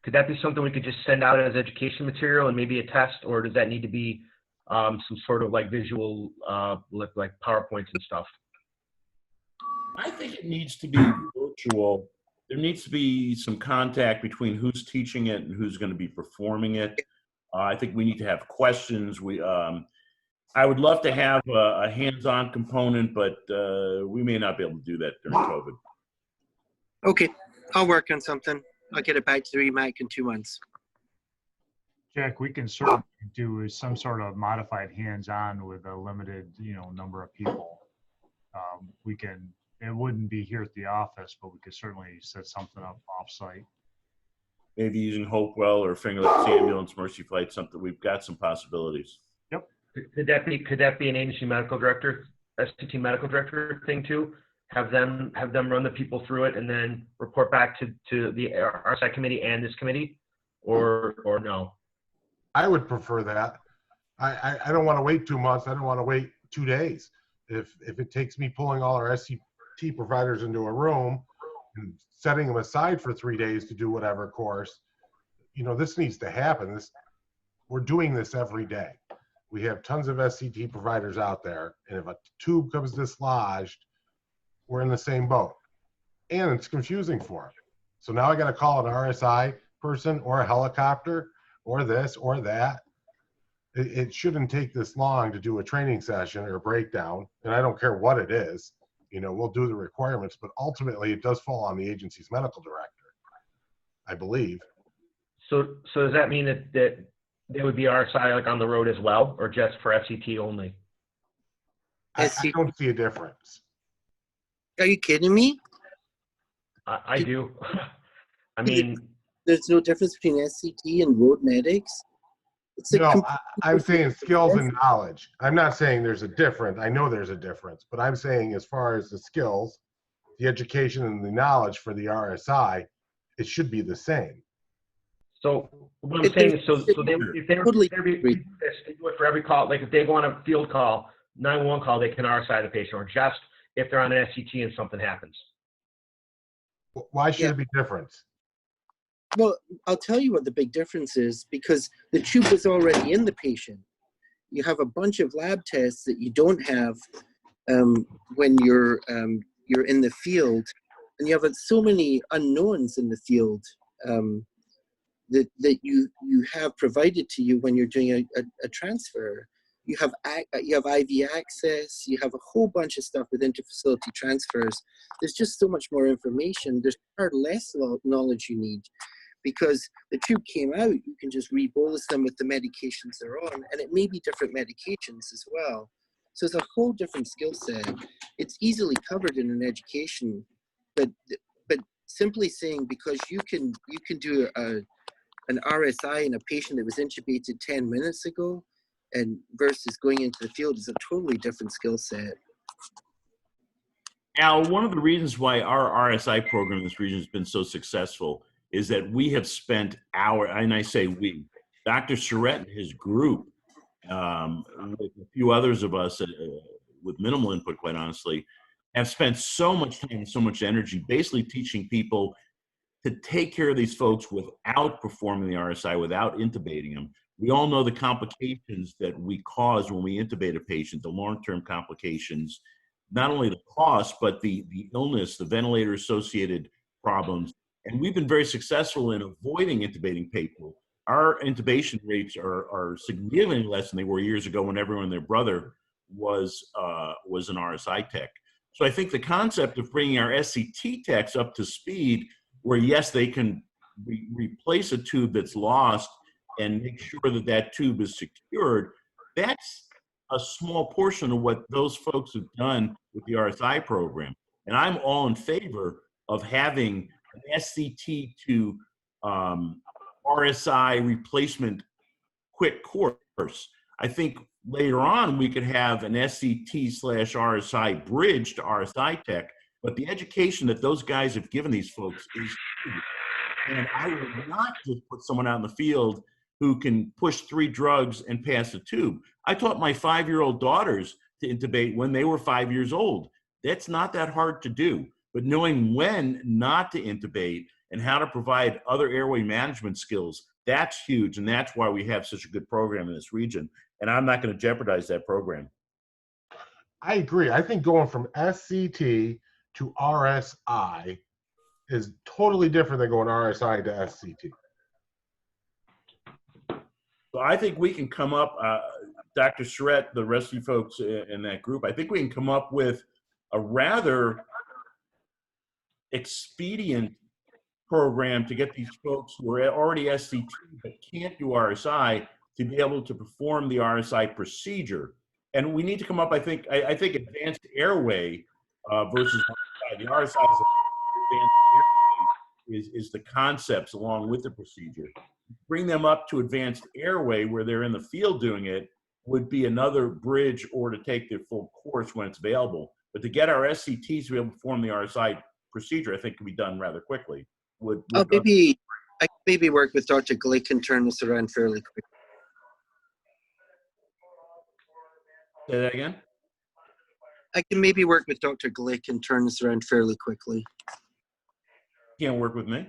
could that be something we could just send out as education material and maybe a test, or does that need to be some sort of like visual, like PowerPoints and stuff? I think it needs to be virtual. There needs to be some contact between who's teaching it and who's going to be performing it. I think we need to have questions. I would love to have a hands-on component, but we may not be able to do that during COVID. Okay, I'll work on something. I'll get it back to the Remac in 2 months. Jack, we can certainly do some sort of modified hands-on with a limited, number of people. It wouldn't be here at the office, but we could certainly set something up off-site. Maybe using Hopewell or Finger Lakes Ambulance, Mercy Flight, something. We've got some possibilities. Yep. Could that be an agency medical director, SCT medical director thing too? Have them run the people through it and then report back to the RSI committee and this committee, or no? I would prefer that. I don't want to wait 2 months. I don't want to wait 2 days. If it takes me pulling all our SCT providers into a room and setting them aside for 3 days to do whatever course, this needs to happen. We're doing this every day. We have tons of SCT providers out there, and if a tube comes dislodged, we're in the same boat. And it's confusing for them. So now I got to call an RSI person or a helicopter or this or that. It shouldn't take this long to do a training session or a breakdown, and I don't care what it is. We'll do the requirements, but ultimately it does fall on the agency's medical director, I believe. So does that mean that they would be RSI like on the road as well, or just for SCT only? I don't see a difference. Are you kidding me? I do. I mean, there's no difference between SCT and road medics. I'm saying skills and knowledge. I'm not saying there's a difference. I know there's a difference, but I'm saying as far as the skills, the education and the knowledge for the RSI, it should be the same. So what I'm saying is, so they, if they do it for every call, like if they go on a field call, 911 call, they can RSI the patient, or just if they're on an SCT and something happens. Why should it be different? Well, I'll tell you what the big difference is, because the tube is already in the patient. You have a bunch of lab tests that you don't have when you're in the field, and you have so many unknowns in the field that you have provided to you when you're doing a transfer. You have IV access. You have a whole bunch of stuff with interfacility transfers. There's just so much more information. There's far less knowledge you need, because the tube came out. You can just rebolus them with the medications they're on, and it may be different medications as well. So it's a whole different skill set. It's easily covered in an education, but simply saying because you can do an RSI in a patient that was intubated 10 minutes ago and versus going into the field is a totally different skill set. Al, one of the reasons why our RSI program in this region has been so successful is that we have spent and I say we, Dr. Surratt and his group, with a few others of us with minimal input, quite honestly, have spent so much time and so much energy basically teaching people to take care of these folks without performing the RSI, without intubating them. We all know the complications that we cause when we intubate a patient, the long-term complications, not only the cost, but the illness, the ventilator-associated problems. And we've been very successful in avoiding intubating people. Our intubation rates are significantly less than they were years ago when everyone and their brother was an RSI tech. So I think the concept of bringing our SCT techs up to speed, where yes, they can replace a tube that's lost and make sure that that tube is secured, that's a small portion of what those folks have done with the RSI program. And I'm all in favor of having an SCT to RSI replacement quick course. I think later on we could have an SCT/RSI bridge to RSI tech, but the education that those guys have given these folks is huge. And I would not just put someone out in the field who can push 3 drugs and pass a tube. I taught my 5-year-old daughters to intubate when they were 5 years old. That's not that hard to do, but knowing when not to intubate and how to provide other airway management skills, that's huge. And that's why we have such a good program in this region. And I'm not going to jeopardize that program. I agree. I think going from SCT to RSI is totally different than going RSI to SCT. So I think we can come up, Dr. Surratt, the rest of you folks in that group, I think we can come up with a rather expedient program to get these folks who are already SCT but can't do RSI to be able to perform the RSI procedure. And we need to come up, I think advanced airway versus RSI. The RSI is advanced airway is the concepts along with the procedure. Bring them up to advanced airway where they're in the field doing it would be another bridge, or to take their full course when it's available. But to get our SCTs to be able to perform the RSI procedure, I think can be done rather quickly. I could maybe work with Dr. Glick and turn this around fairly quick. Say that again? I can maybe work with Dr. Glick and turn this around fairly quickly. You can't work with me?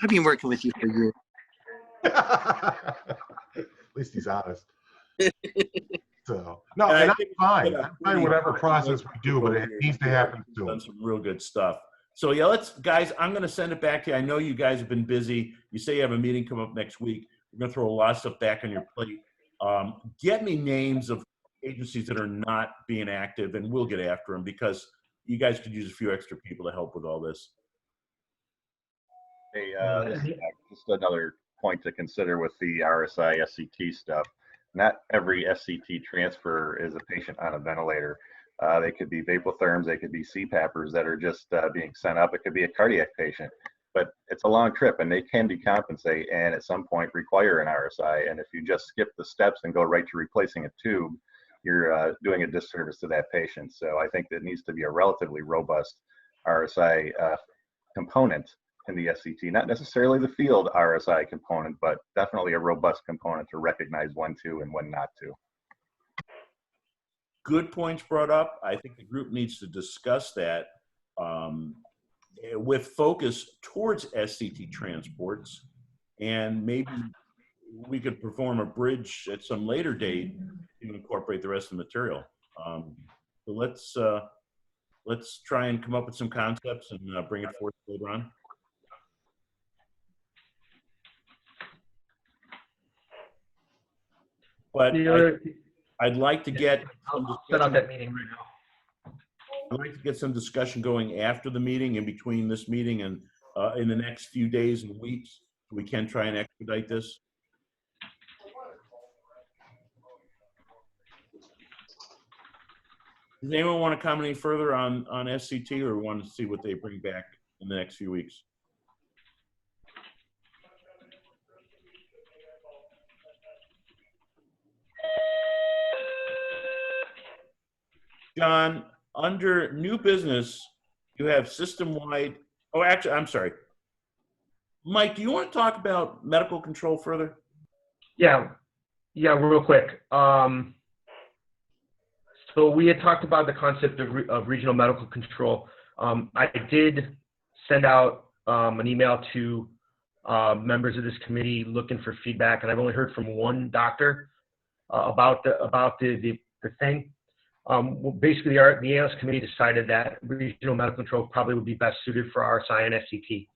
I've been working with you for years. At least he's honest. So no, and I'm fine. I'm fine whatever process we do, but it needs to happen soon. Done some real good stuff. So yeah, guys, I'm going to send it back to you. I know you guys have been busy. You say you have a meeting come up next week. We're going to throw a lot of stuff back on your plate. Get me names of agencies that are not being active, and we'll get after them, because you guys could use a few extra people to help with all this. Hey, this is just another point to consider with the RSI SCT stuff. Not every SCT transfer is a patient on a ventilator. They could be vapotherms, they could be CPAPers that are just being sent up. It could be a cardiac patient, but it's a long trip and they can decompensate and at some point require an RSI. And if you just skip the steps and go right to replacing a tube, you're doing a disservice to that patient. So I think that needs to be a relatively robust RSI component in the SCT, not necessarily the field RSI component, but definitely a robust component to recognize when to and when not to. Good points brought up. I think the group needs to discuss that with focus towards SCT transports, and maybe we could perform a bridge at some later date to incorporate the rest of the material. So let's try and come up with some concepts and bring it forth later on. But I'd like to get some discussion. That meeting right now. I'd like to get some discussion going after the meeting, in between this meeting and in the next few days and weeks. We can try and expedite this. Does anyone want to comment any further on SCT, or want to see what they bring back in the next few weeks? John, under new business, you have system-wide, oh, actually, I'm sorry. Mike, do you want to talk about medical control further? Yeah, real quick. So we had talked about the concept of regional medical control. I did send out an email to members of this committee looking for feedback, and I've only heard from one doctor about the thing. Well, basically, the ALS committee decided that regional medical control probably would be best suited for RSI and SCT.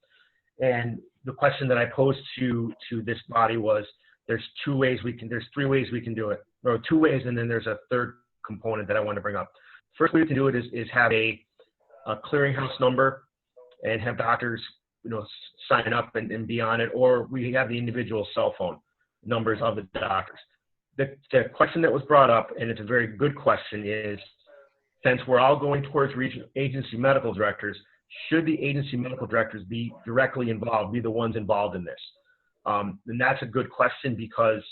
And the question that I posed to this body was, there's three ways we can do it, or two ways, and then there's a third component that I want to bring up. First way we can do it is have a clearinghouse number and have doctors, sign up and be on it, or we have the individual cell phone numbers of the doctors. The question that was brought up, and it's a very good question, is since we're all going towards agency medical directors, should the agency medical directors be directly involved, be the ones involved in this? And that's a good question because,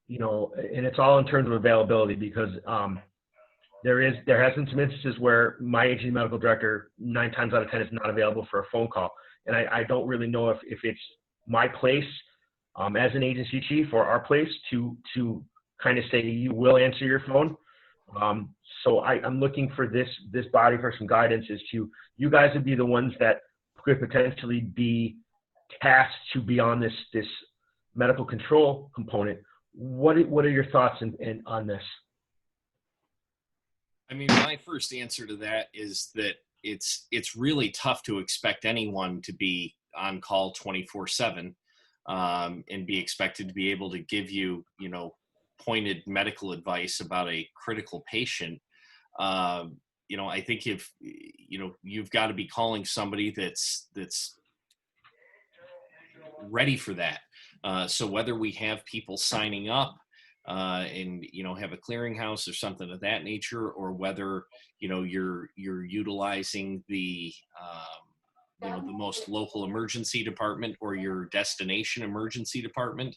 and it's all in terms of availability, because there has been some instances where my agency medical director 9 times out of 10 is not available for a phone call. And I don't really know if it's my place as an agency chief or our place to kind of say, you will answer your phone. So I'm looking for this body for some guidance as to, you guys would be the ones that could potentially be tasked to be on this medical control component. What are your thoughts on this? I mean, my first answer to that is that it's really tough to expect anyone to be on call 24/7 and be expected to be able to give you, pointed medical advice about a critical patient. I think if you've got to be calling somebody that's ready for that. So whether we have people signing up and have a clearinghouse or something of that nature, or whether you're utilizing the the most local emergency department or your destination emergency department,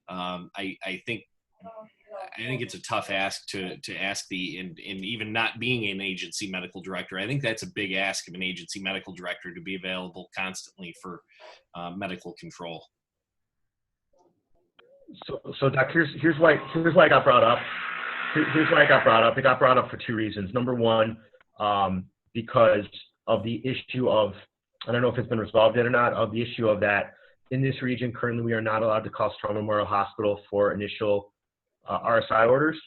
I think it's a tough ask to ask and even not being an agency medical director, I think that's a big ask of an agency medical director to be available constantly for medical control. So Doc, here's why I got brought up. Here's why I got brought up. It got brought up for two reasons. Number one, because of the issue of, I don't know if it's been resolved yet or not, of the issue of that in this region currently we are not allowed to call Strong Memorial Hospital for initial RSI orders,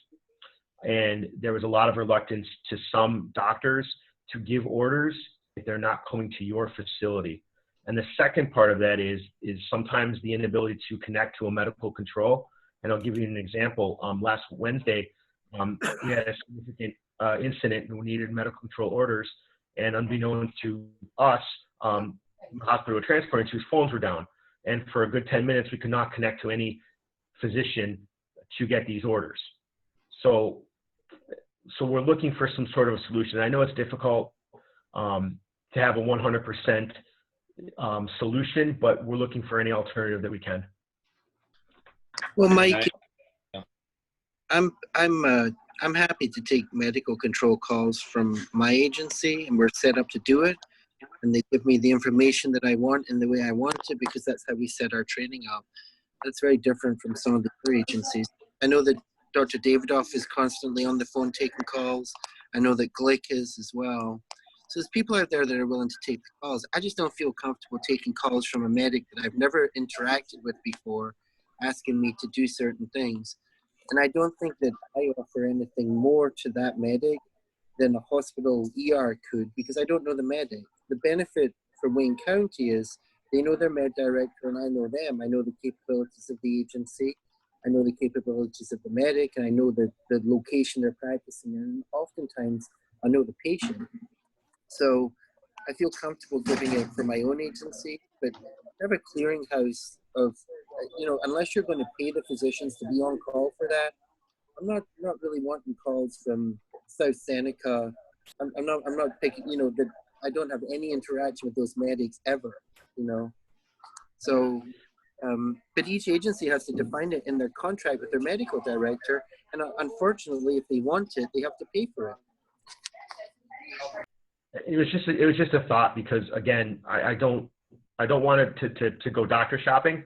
and there was a lot of reluctance to some doctors to give orders if they're not coming to your facility. And the second part of that is sometimes the inability to connect to a medical control. And I'll give you an example. Last Wednesday, we had a significant incident and we needed medical control orders. And unbeknownst to us, the hospital were transporting whose phones were down. And for a good 10 minutes, we could not connect to any physician to get these orders. So we're looking for some sort of a solution. I know it's difficult to have a 100% solution, but we're looking for any alternative that we can. Well, Mike, I'm happy to take medical control calls from my agency, and we're set up to do it. And they give me the information that I want in the way I want it, because that's how we set our training up. That's very different from some of the other agencies. I know that Dr. Davidoff is constantly on the phone taking calls. I know that Glick is as well. So there's people out there that are willing to take the calls. I just don't feel comfortable taking calls from a medic that I've never interacted with before, asking me to do certain things. And I don't think that I offer anything more to that medic than a hospital ER could, because I don't know the medic. The benefit for Wayne County is they know their med director and I know them. I know the capabilities of the agency. I know the capabilities of the medic, and I know the location they're practicing in. And oftentimes, I know the patient. So I feel comfortable giving it for my own agency, but have a clearinghouse of, unless you're going to pay the physicians to be on call for that, I'm not really wanting calls from South Seneca. I'm not picking, that I don't have any interaction with those medics ever, So, but each agency has to define it in their contract with their medical director, and unfortunately, if they want it, they have to pay for it. It was just a thought, because again, I don't want it to go doctor shopping,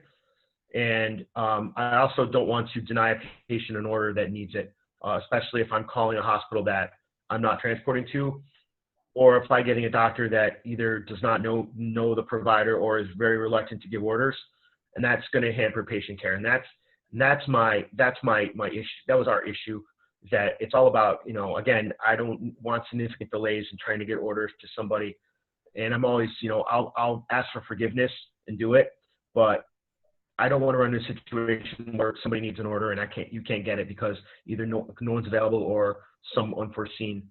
and I also don't want to deny a patient an order that needs it, especially if I'm calling a hospital that I'm not transporting to, or if I'm getting a doctor that either does not know the provider or is very reluctant to give orders, and that's going to hamper patient care. And that's my issue. That was our issue. That it's all about, again, I don't want significant delays in trying to get orders to somebody. And I'm always, I'll ask for forgiveness and do it, but I don't want to run into a situation where somebody needs an order and you can't get it because either no one's available or some unforeseen,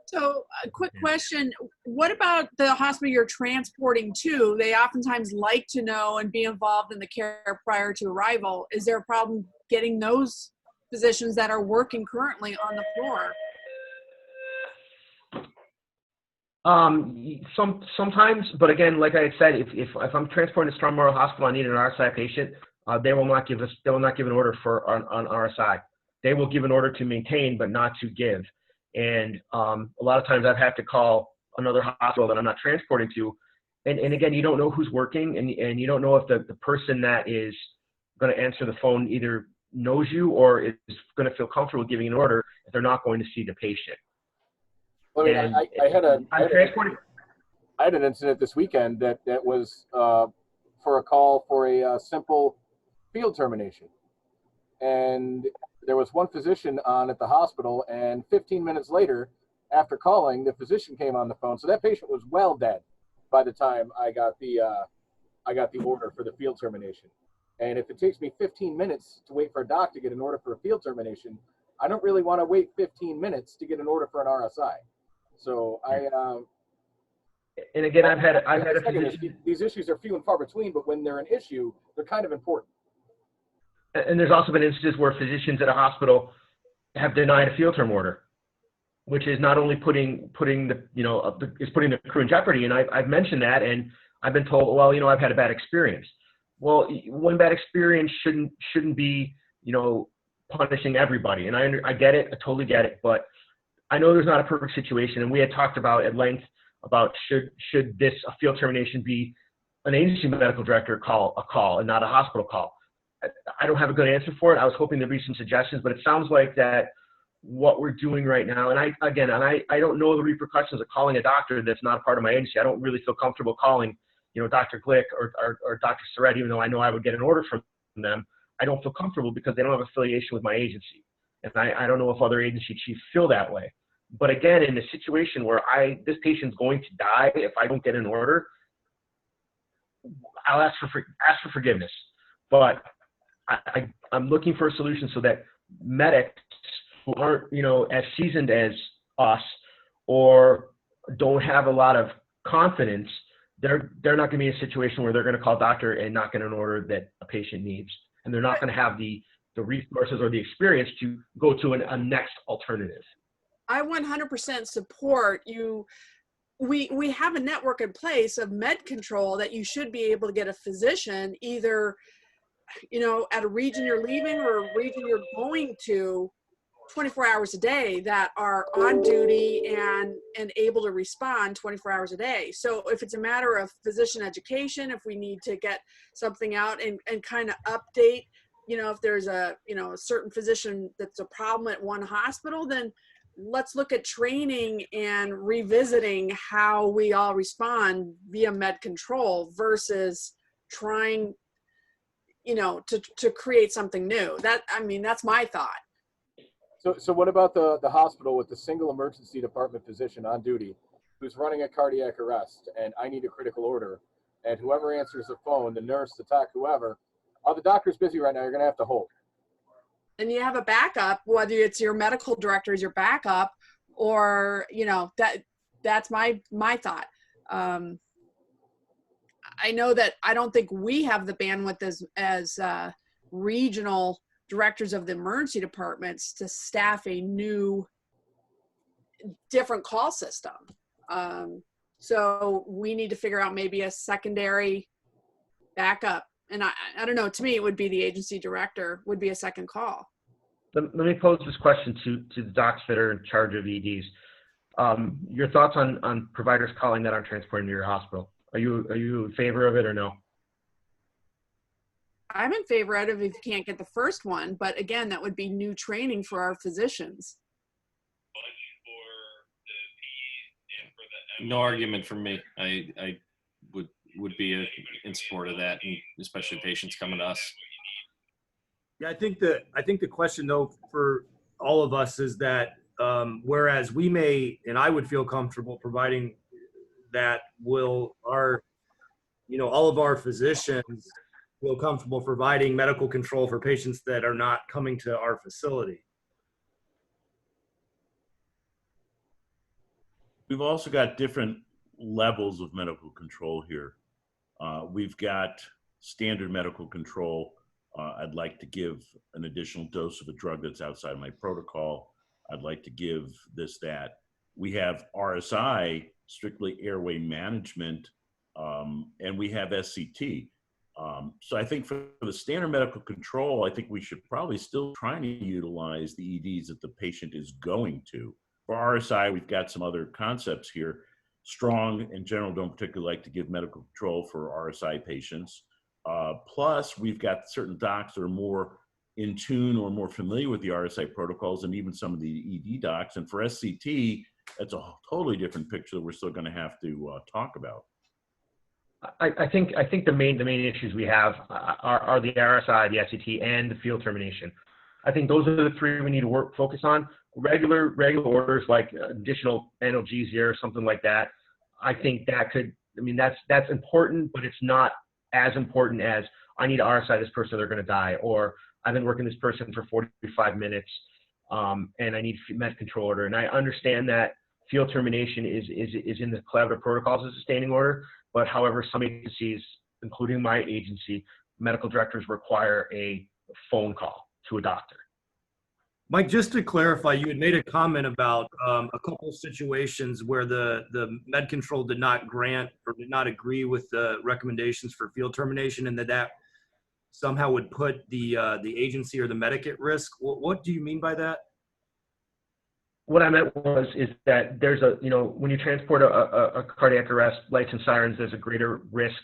So a quick question, what about the hospital you're transporting to? They oftentimes like to know and be involved in the care prior to arrival. Is there a problem getting those physicians that are working currently on the floor? Sometimes, but again, like I had said, if I'm transporting to Strong Memorial Hospital, I need an RSI patient. They will not give an order for on RSI. They will give an order to maintain, but not to give. And a lot of times I've had to call another hospital that I'm not transporting to, and again, you don't know who's working, and you don't know if the person that is going to answer the phone either knows you or is going to feel comfortable giving an order if they're not going to see the patient. Well, I had an incident this weekend that was for a call for a simple field termination, and there was one physician on at the hospital, and 15 minutes later, after calling, the physician came on the phone. So that patient was well dead by the time I got the order for the field termination. And if it takes me 15 minutes to wait for a doc to get an order for a field termination, I don't really want to wait 15 minutes to get an order for an RSI. So and again, I've had a physician. These issues are few and far between, but when they're an issue, they're kind of important. And there's also been instances where physicians at a hospital have denied a field term order, which is not only putting the crew in jeopardy. And I've mentioned that, and I've been told, well, I've had a bad experience. Well, one bad experience shouldn't be, punishing everybody. And I get it, I totally get it, but I know there's not a perfect situation. And we had talked about at length about should this a field termination be an agency medical director call and not a hospital call. I don't have a good answer for it. I was hoping there'd be some suggestions, but it sounds like that what we're doing right now, and I don't know the repercussions of calling a doctor that's not a part of my agency. I don't really feel comfortable calling, Dr. Glick or Dr. Surratt, even though I know I would get an order from them. I don't feel comfortable because they don't have affiliation with my agency. And I don't know if other agency chiefs feel that way. But again, in a situation where this patient's going to die if I don't get an order, I'll ask for forgiveness. But I'm looking for a solution so that medics who aren't, as seasoned as us or don't have a lot of confidence, they're not going to be in a situation where they're going to call a doctor and not get an order that a patient needs. And they're not going to have the resources or the experience to go to a next alternative. I 100% support you. We have a network in place of med control that you should be able to get a physician either you know, at a region you're leaving or a region you're going to 24 hours a day that are on duty and able to respond 24 hours a day. So if it's a matter of physician education, if we need to get something out and kind of update, you know, if there's a, you know, a certain physician that's a problem at one hospital, then let's look at training and revisiting how we all respond via med control versus trying, you know, to create something new. That, I mean, that's my thought. So what about the hospital with the single emergency department physician on duty who's running a cardiac arrest and I need a critical order, and whoever answers the phone, the nurse, the tech, whoever, oh, the doctor's busy right now, you're going to have to hold. And you have a backup, whether it's your medical director is your backup or, you know, that's my thought. I know that I don't think we have the bandwidth as regional directors of the emergency departments to staff a new, different call system. So we need to figure out maybe a secondary backup. And I don't know, to me, it would be the agency director would be a second call. Let me pose this question to the docs that are in charge of EDs. Your thoughts on providers calling that aren't transporting to your hospital? Are you in favor of it or no? I'm in favor of it if you can't get the first one, but again, that would be new training for our physicians. No argument from me. I would be in support of that, and especially patients coming to us. Yeah, I think the question though for all of us is that whereas we may, and I would feel comfortable providing that, will our, you know, all of our physicians feel comfortable providing medical control for patients that are not coming to our facility? We've also got different levels of medical control here. We've got standard medical control. I'd like to give an additional dose of a drug that's outside my protocol. I'd like to give this, that. We have RSI, strictly airway management, and we have SCT. So I think for the standard medical control, I think we should probably still try to utilize the EDs that the patient is going to. For RSI, we've got some other concepts here. Strong in general don't particularly like to give medical control for RSI patients. Plus, we've got certain docs that are more in tune or more familiar with the RSI protocols, and even some of the ED docs. And for SCT, that's a totally different picture that we're still going to have to talk about. I think the main issues we have are the RSI, the SCT, and the field termination. I think those are the three we need to focus on. Regular orders like additional analgesia or something like that. I think that could, I mean, that's important, but it's not as important as I need to RSI this person, they're going to die, or I've been working this person for 45 minutes and I need med control order. And I understand that field termination is in the collaborative protocols as a standing order, but however, some agencies, including my agency, medical directors require a phone call to a doctor. Mike, just to clarify, you had made a comment about a couple of situations where the med control did not grant or did not agree with the recommendations for field termination, and that somehow would put the agency or the medic at risk. What do you mean by that? What I meant is that there's a, you know, when you transport a cardiac arrest, lights and sirens, there's a greater risk,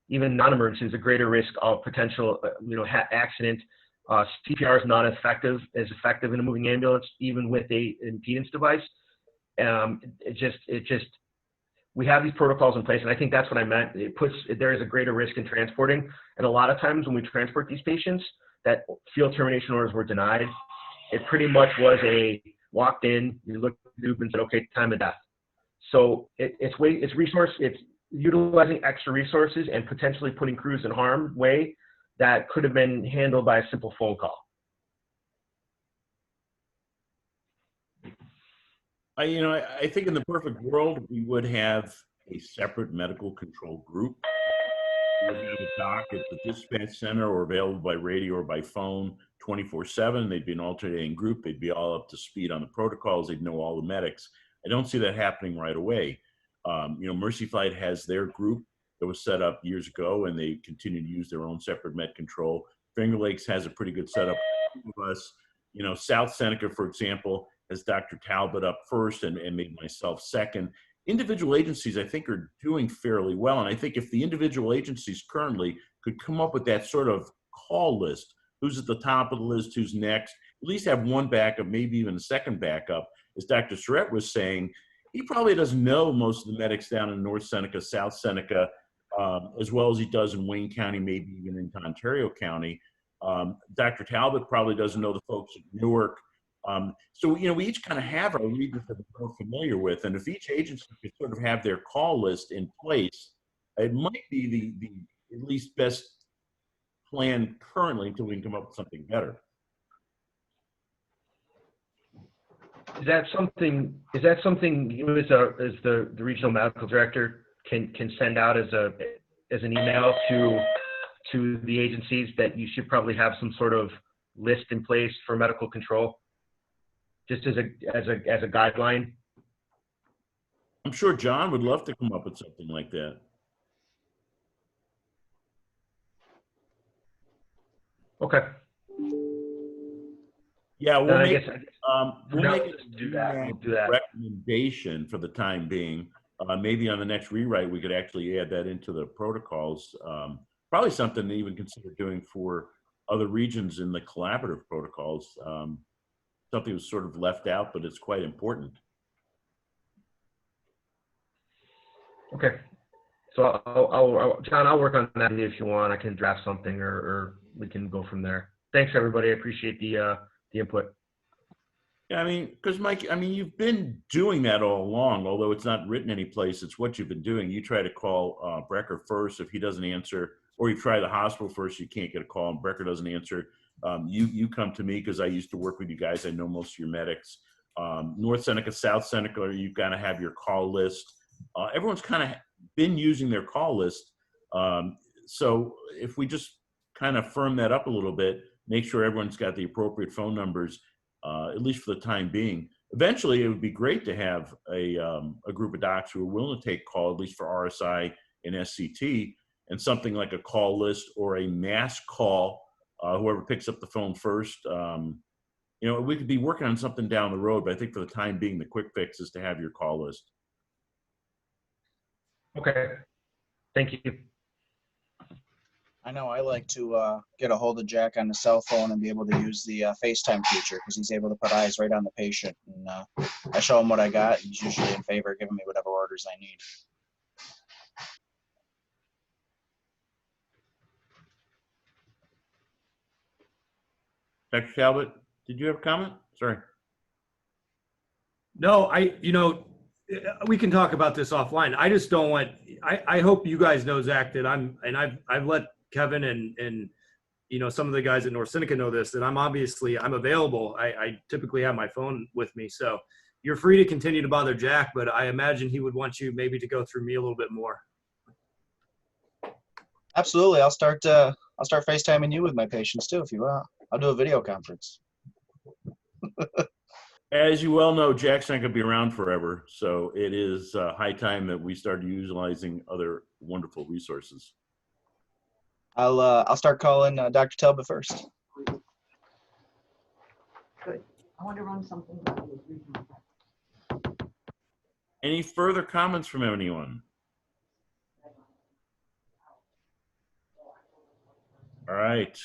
even non-emergency, there's a greater risk of potential, accident. CPR is not as effective in a moving ambulance, even with a impedance device. We have these protocols in place, and I think that's what I meant. There is a greater risk in transporting, and a lot of times when we transport these patients, that field termination orders were denied. It pretty much was walked in, you looked at the tube and said, okay, time of death. So it's utilizing extra resources and potentially putting crews in harm's way that could have been handled by a simple phone call. I think in the perfect world, we would have a separate medical control group. We would have a doc at the dispatch center or available by radio or by phone 24/7. They'd be an alternating group. They'd be all up to speed on the protocols. They'd know all the medics. I don't see that happening right away. Mercy Flight has their group that was set up years ago, and they continue to use their own separate med control. Finger Lakes has a pretty good setup of us. You know, South Seneca, for example, has Dr. Talbot up first and maybe myself second. Individual agencies, I think, are doing fairly well. And I think if the individual agencies currently could come up with that sort of call list, who's at the top of the list, who's next, at least have one backup, maybe even a second backup. As Dr. Surratt was saying, he probably doesn't know most of the medics down in North Seneca, South Seneca, as well as he does in Wayne County, maybe even in Ontario County. Dr. Talbot probably doesn't know the folks at Newark. So, you know, we each kind of have our regions that we're familiar with. And if each agency could sort of have their call list in place, it might be the at least best plan currently until we can come up with something better. Is that something you as the regional medical director can send out as an email to the agencies that you should probably have some sort of list in place for medical control, just as a guideline? I'm sure John would love to come up with something like that. Okay. Yeah, we'll make it do that. Recommendation for the time being. Maybe on the next rewrite, we could actually add that into the protocols. Probably something to even consider doing for other regions in the collaborative protocols. Something was sort of left out, but it's quite important. Okay. So John, I'll work on that if you want. I can draft something or we can go from there. Thanks, everybody. I appreciate the input. Yeah, I mean, because Mike, I mean, you've been doing that all along, although it's not written any place. It's what you've been doing. You try to call Brecker first. If he doesn't answer, or you try the hospital first, you can't get a call, and Brecker doesn't answer. You come to me because I used to work with you guys. I know most of your medics. North Seneca, South Seneca, you've got to have your call list. Everyone's kind of been using their call list. So if we just kind of firm that up a little bit, make sure everyone's got the appropriate phone numbers, at least for the time being. Eventually, it would be great to have a group of docs who are willing to take call, at least for RSI and SCT, and something like a call list or a mass call, whoever picks up the phone first. You know, we could be working on something down the road, but I think for the time being, the quick fix is to have your call list. Okay. Thank you. I know I like to get a hold of Jack on the cell phone and be able to use the FaceTime feature because he's able to put eyes right on the patient. And I show him what I got, and he's usually in favor of giving me whatever orders I need. Dr. Talbot, did you have a comment? Sorry. No, we can talk about this offline. I just don't want, I hope you guys know, Zach, that I've let Kevin and some of the guys at North Seneca know this, that I'm available. I typically have my phone with me. So you're free to continue to bother Jack, but I imagine he would want you maybe to go through me a little bit more. Absolutely. I'll start FaceTiming you with my patients too, if you want. I'll do a video conference. As you well know, Jack's not going to be around forever, so it is high time that we started utilizing other wonderful resources. I'll start calling Dr. Talbot first. Good. I want to run something. Any further comments from anyone? All right.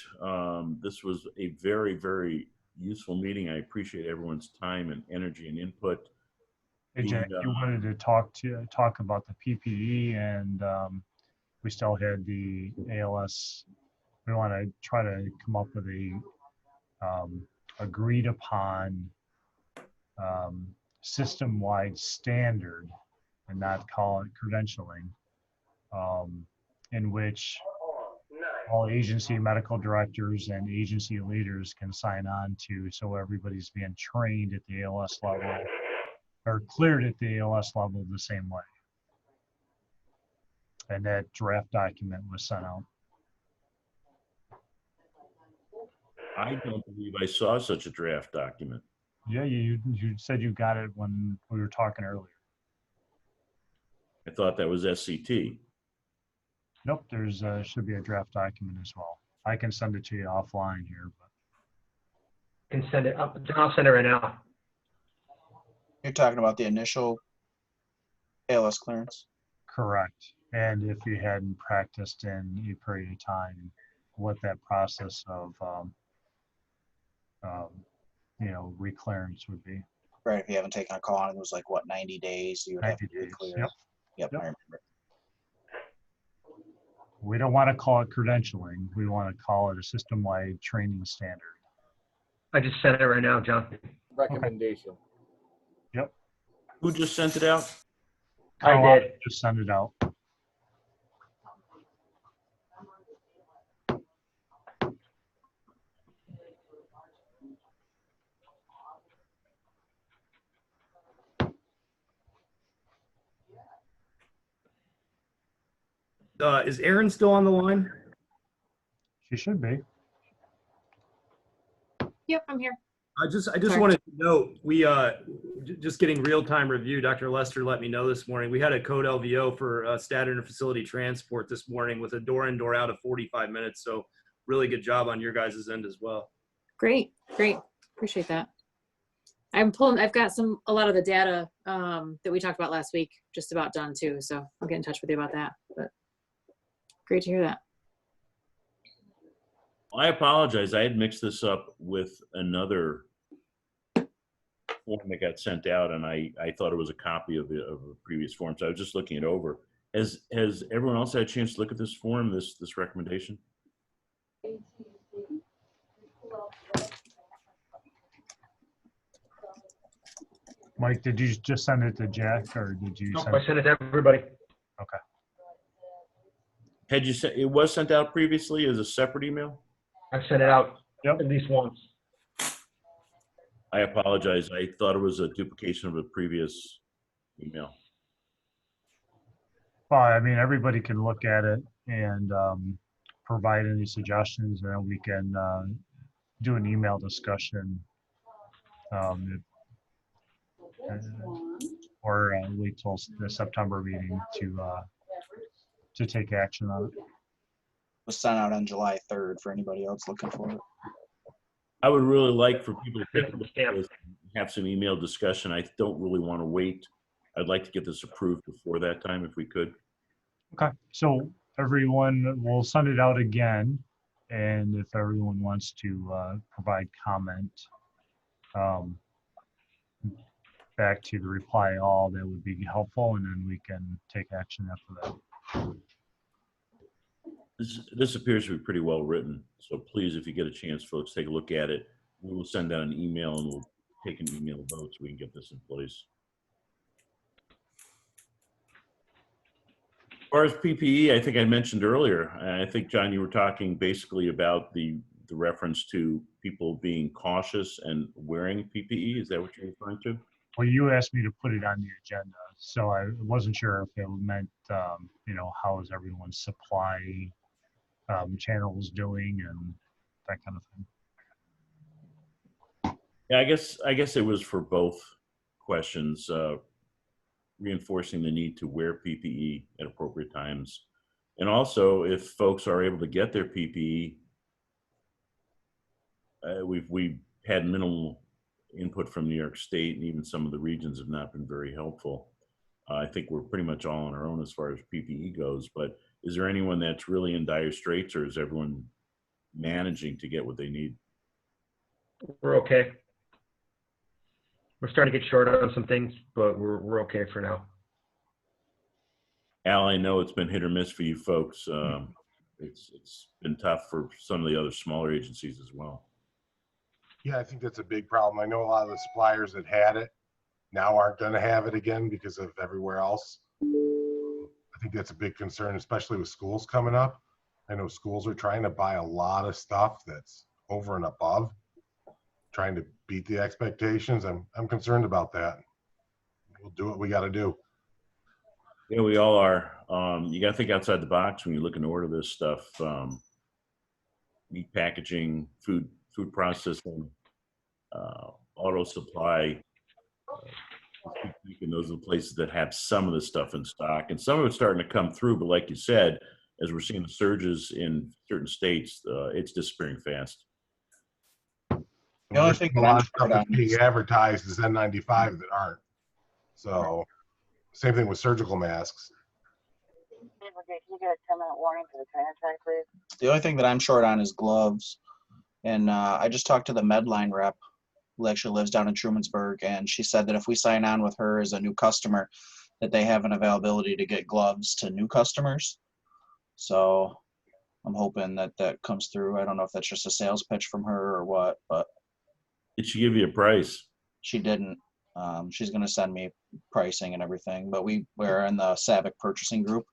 This was a very, very useful meeting. I appreciate everyone's time and energy and input. Hey, Jack, you wanted to talk about the PPE, and we still had the ALS. We want to try to come up with a agreed upon system-wide standard, and not call it credentialing, in which all agency medical directors and agency leaders can sign on to, so everybody's being trained at the ALS level or cleared at the ALS level the same way. And that draft document was sent out. I don't believe I saw such a draft document. Yeah, you said you got it when we were talking earlier. I thought that was SCT. Nope, there's should be a draft document as well. I can send it to you offline here, but Can send it up. I'll send it right now. You're talking about the initial ALS clearance? correct. And if you hadn't practiced in a period of time, what that process of, reclearance would be. Right, if you haven't taken a call and it was like, what, 90 days, you would have 90 to be days. clear. Yep. Yep, Yep. I remember. We don't want to call it credentialing. We want to call it a system-wide training standard. I just sent it right now, John. Recommendation. Yep. Who just sent it out? I did. Just send it out. Is Erin still on the line? She should be. Yep, I'm here. I just Sorry. wanted to note, we just getting real-time review. Dr. Lester let me know this morning. We had a code LVO for standard and facility transport this morning with a door in, door out of 45 minutes. So really good job on your guys' end as well. Great. Appreciate that. I've got a lot of the data that we talked about last week just about done too. So I'll get in touch with you about that. But great to hear that. I apologize. I had mixed this up with another form that got sent out, and I thought it was a copy of a previous form. So I was just looking it over. Has everyone else had a chance to look at this form, this recommendation? Mike, did you just send it to Jack, or did you Nope, send I sent it to everybody. Okay. Had you sent? It was sent out previously as a separate email? I've sent it out at least once. I apologize. I thought it was a duplication of a previous email. Well, I mean, everybody can look at it and provide any suggestions, and then we can do an email discussion, or wait till the September meeting to take action on it. It was sent out on July 3rd for anybody else looking for it. I would really like for people to take a look at this and have some email discussion. I don't really want to wait. I'd like to get this approved before that time if we could. Okay, so everyone will send it out again, and if everyone wants to provide comment back to the reply all, that would be helpful, and then we can take action after that. This appears to be pretty well written, so please, if you get a chance, folks, take a look at it. We will send out an email and we'll take an email vote so we can get this in place. As far as PPE, I think I mentioned earlier, I think, John, you were talking basically about the reference to people being cautious and wearing PPE. Is that what you're referring to? Well, you asked me to put it on the agenda, so I wasn't sure if it meant, how is everyone's supply channels doing and that kind of thing. Yeah, I guess it was for both questions, reinforcing the need to wear PPE at appropriate times. And also, if folks are able to get their PPE, we've had minimal input from New York State, and even some of the regions have not been very helpful. I think we're pretty much all on our own as far as PPE goes, but is there anyone that's really in dire straits, or is everyone managing to get what they need? We're okay. We're starting to get short on some things, but we're okay for now. Al, I know it's been hit or miss for you folks. It's been tough for some of the other smaller agencies as well. Yeah, I think that's a big problem. I know a lot of the suppliers that had it now aren't going to have it again because of everywhere else. I think that's a big concern, especially with schools coming up. I know schools are trying to buy a lot of stuff that's over and above, trying to beat the expectations. I'm concerned about that. We'll do what we got to do. Yeah, we all are. You got to think outside the box when you look and order this stuff. Meat packaging, food processing, auto supply. And those are the places that have some of the stuff in stock, and some of it's starting to come through. But like you said, as we're seeing the surges in certain states, it's disappearing fast. The only thing A that lot I'm of stuff short on that's being advertised is N95 that aren't. So same thing with surgical masks. The only thing that I'm short on is gloves. And I just talked to the Medline rep who actually lives down in Trumansburg, and she said that if we sign on with her as a new customer, that they have an availability to get gloves to new customers. So I'm hoping that that comes through. I don't know if that's just a sales pitch from her or what, but Did she give you a price? she didn't. She's going to send me pricing and everything, but we're in the SAVIC purchasing group,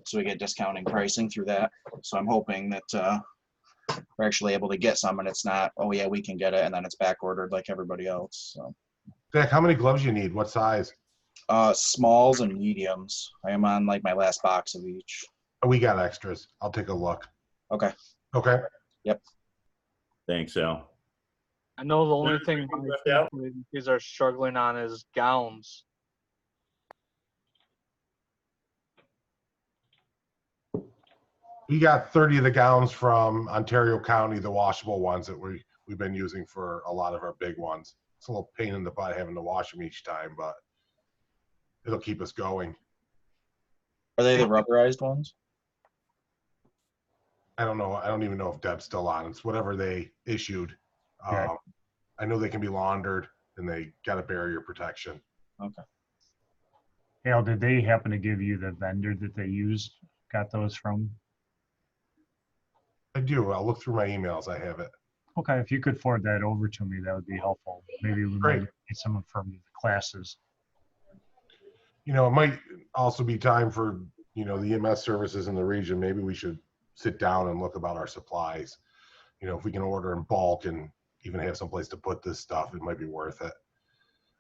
so we get discounting pricing through that. So I'm hoping that we're actually able to get some, and it's not, oh yeah, we can get it, and then it's back ordered like everybody else. So. Zach, how many gloves you need? What size? Smalls and mediums. I am on like my last box of each. Oh, we got extras. I'll take a look. Okay. Okay. Yep. Thanks, Al. I know the only thing these are struggling on is gowns. We got 30 of the gowns from Ontario County, the washable ones that we've been using for a lot of our big ones. It's a little pain in the butt having to wash them each time, but it'll keep us going. Are they the rubberized ones? I don't know. I don't even know if Deb's still on. It's whatever they issued. Okay. I know they can be laundered and they got a barrier protection. Okay. Al, did they happen to give you the vendor that they used, got those from? I do. I'll look through my emails. I have it. Okay, if you could forward that over to me, that would be helpful. Maybe we might need some from the classes. You know, it might also be time for, you know, the EMS services in the region. Maybe we should sit down and look about our supplies. You know, if we can order in bulk and even have some place to put this stuff, it might be worth it.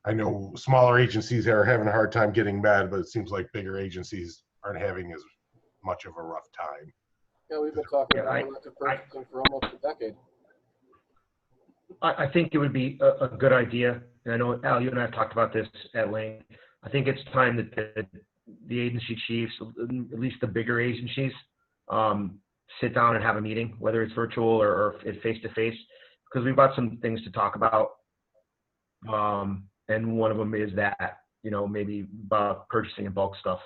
I know smaller agencies are having a hard time getting med, but it seems like bigger agencies aren't having as much of a rough time. Yeah, we've been talking about elective purchasing for almost a decade. I think it would be a good idea, and I know, Al, you and I have talked about this at length. I think it's time that the agency chiefs, at least the bigger agencies, sit down and have a meeting, whether it's virtual or face-to-face, because we've got some things to talk about. And one of them is that, you know, maybe about purchasing and bulk stuff.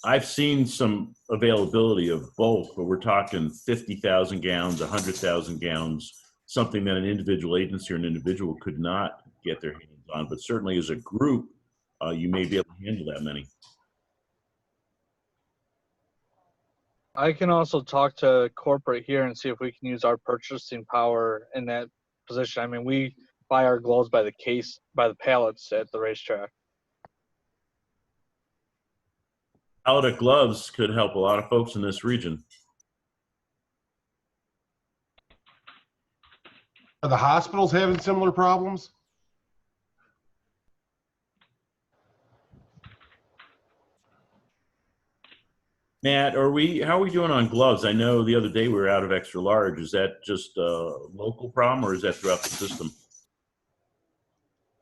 I've seen some availability of bulk, but we're talking 50,000 gallons, 100,000 gallons, something that an individual agency or an individual could not get their hands on. But certainly as a group, you may be able to handle that many. I can also talk to corporate here and see if we can use our purchasing power in that position. I mean, we buy our gloves by the case, by the pallets at the racetrack. Pallet gloves could help a lot of folks in this region. Are the hospitals having similar problems? Matt, how are we doing on gloves? I know the other day we were out of extra large. Is that just a local problem or is that throughout the system?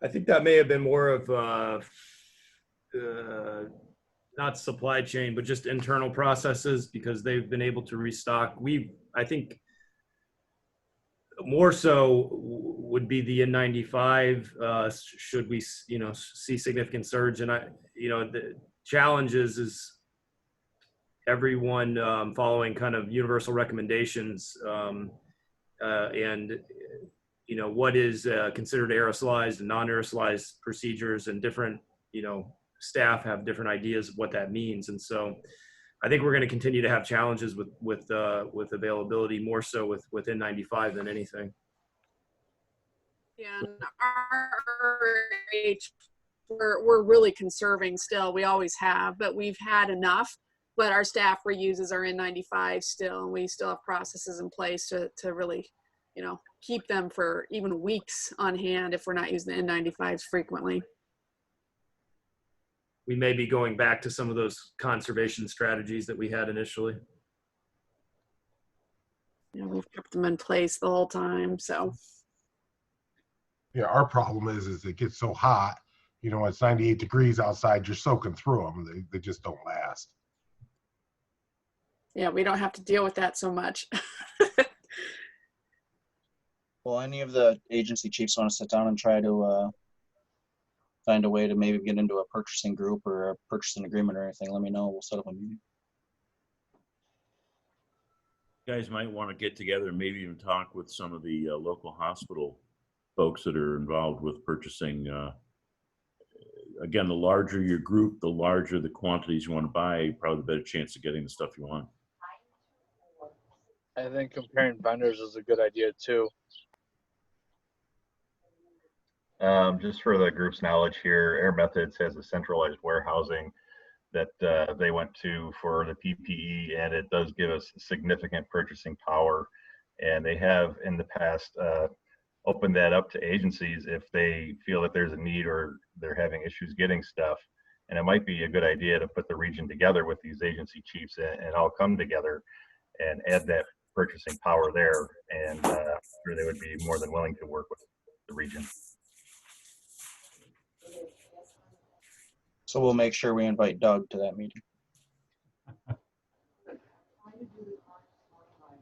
I think that may have been more of not supply chain, but just internal processes, because they've been able to restock. I think more so would be the N95 should we, you know, see significant surge. And the challenge is everyone following kind of universal recommendations and you know, what is considered aerosolized and non-aerosolized procedures, and different, you know, staff have different ideas of what that means. And so I think we're going to continue to have challenges with availability, more so with N95 than anything. Yeah, and our RH, we're really conserving still. We always have, but we've had enough. But our staff reuses our N95 still, and we still have processes in place to really, you know, keep them for even weeks on hand if we're not using the N95s frequently. We may be going back to some of those conservation strategies that we had initially. Yeah, we've kept them in place the whole time, so. Yeah, our problem is it gets so hot, you know, it's 98 degrees outside, you're soaking through them. They just don't last. Yeah, we don't have to deal with that so much. Well, any of the agency chiefs want to sit down and try to find a way to maybe get into a purchasing group or a purchasing agreement or anything, let me know. We'll set up a meeting. You guys might want to get together and maybe even talk with some of the local hospital folks that are involved with purchasing. Again, the larger your group, the larger the quantities you want to buy, probably the better chance of getting the stuff you want. I think comparing vendors is a good idea too. Just for the group's knowledge here, Air Methods has a centralized warehousing that they went to for the PPE, and it does give us significant purchasing power. And they have in the past opened that up to agencies if they feel that there's a need or they're having issues getting stuff. And it might be a good idea to put the region together with these agency chiefs and all come together and add that purchasing power there. And I'm sure they would be more than willing to work with the region. So we'll make sure we invite Doug to that meeting.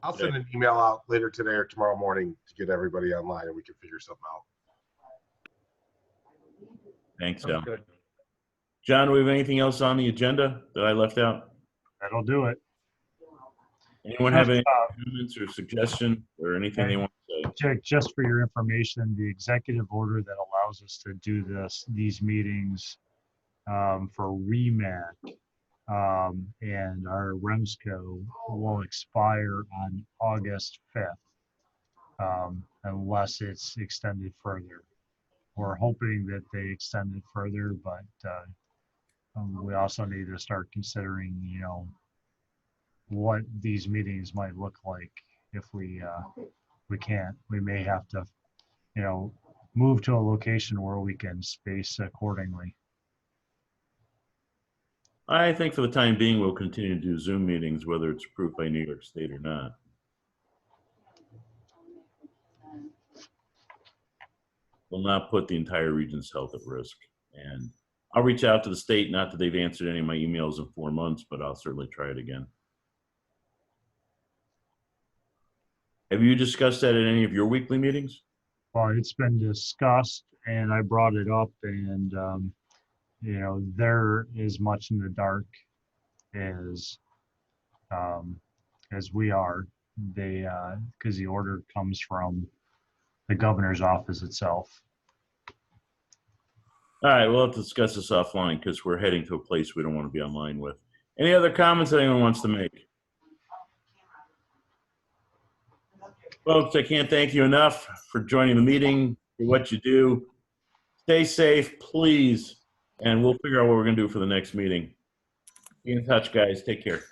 I'll send an email out later today or tomorrow morning to get everybody online and we can figure something out. Thanks, Sounds Al. good. John, do we have anything else on the agenda that I left out? That'll do it. Anyone have any comments or suggestion or anything they want to say? Just for your information, the executive order that allows us to do these meetings for Remac and our Remsco will expire on August 5th unless it's extended further. We're hoping that they extend it further, but we also need to start considering, what these meetings might look like if we can't. We may have to, move to a location where we can space accordingly. I think for the time being, we'll continue to do Zoom meetings, whether it's approved by New York State or not. Will not put the entire region's health at risk. And I'll reach out to the state, not that they've answered any of my emails in 4 months, but I'll certainly try it again. Have you discussed that at any of your weekly meetings? Well, it's been discussed and I brought it up, and they're as much in the dark as we are. They because the order comes from the governor's office itself. All right, we'll have to discuss this offline because we're heading to a place we don't want to be online with. Any other comments that anyone wants to make? Folks, I can't thank you enough for joining the meeting, for what you do. Stay safe, please, and we'll figure out what we're going to do for the next meeting. Be in touch, guys. Take care.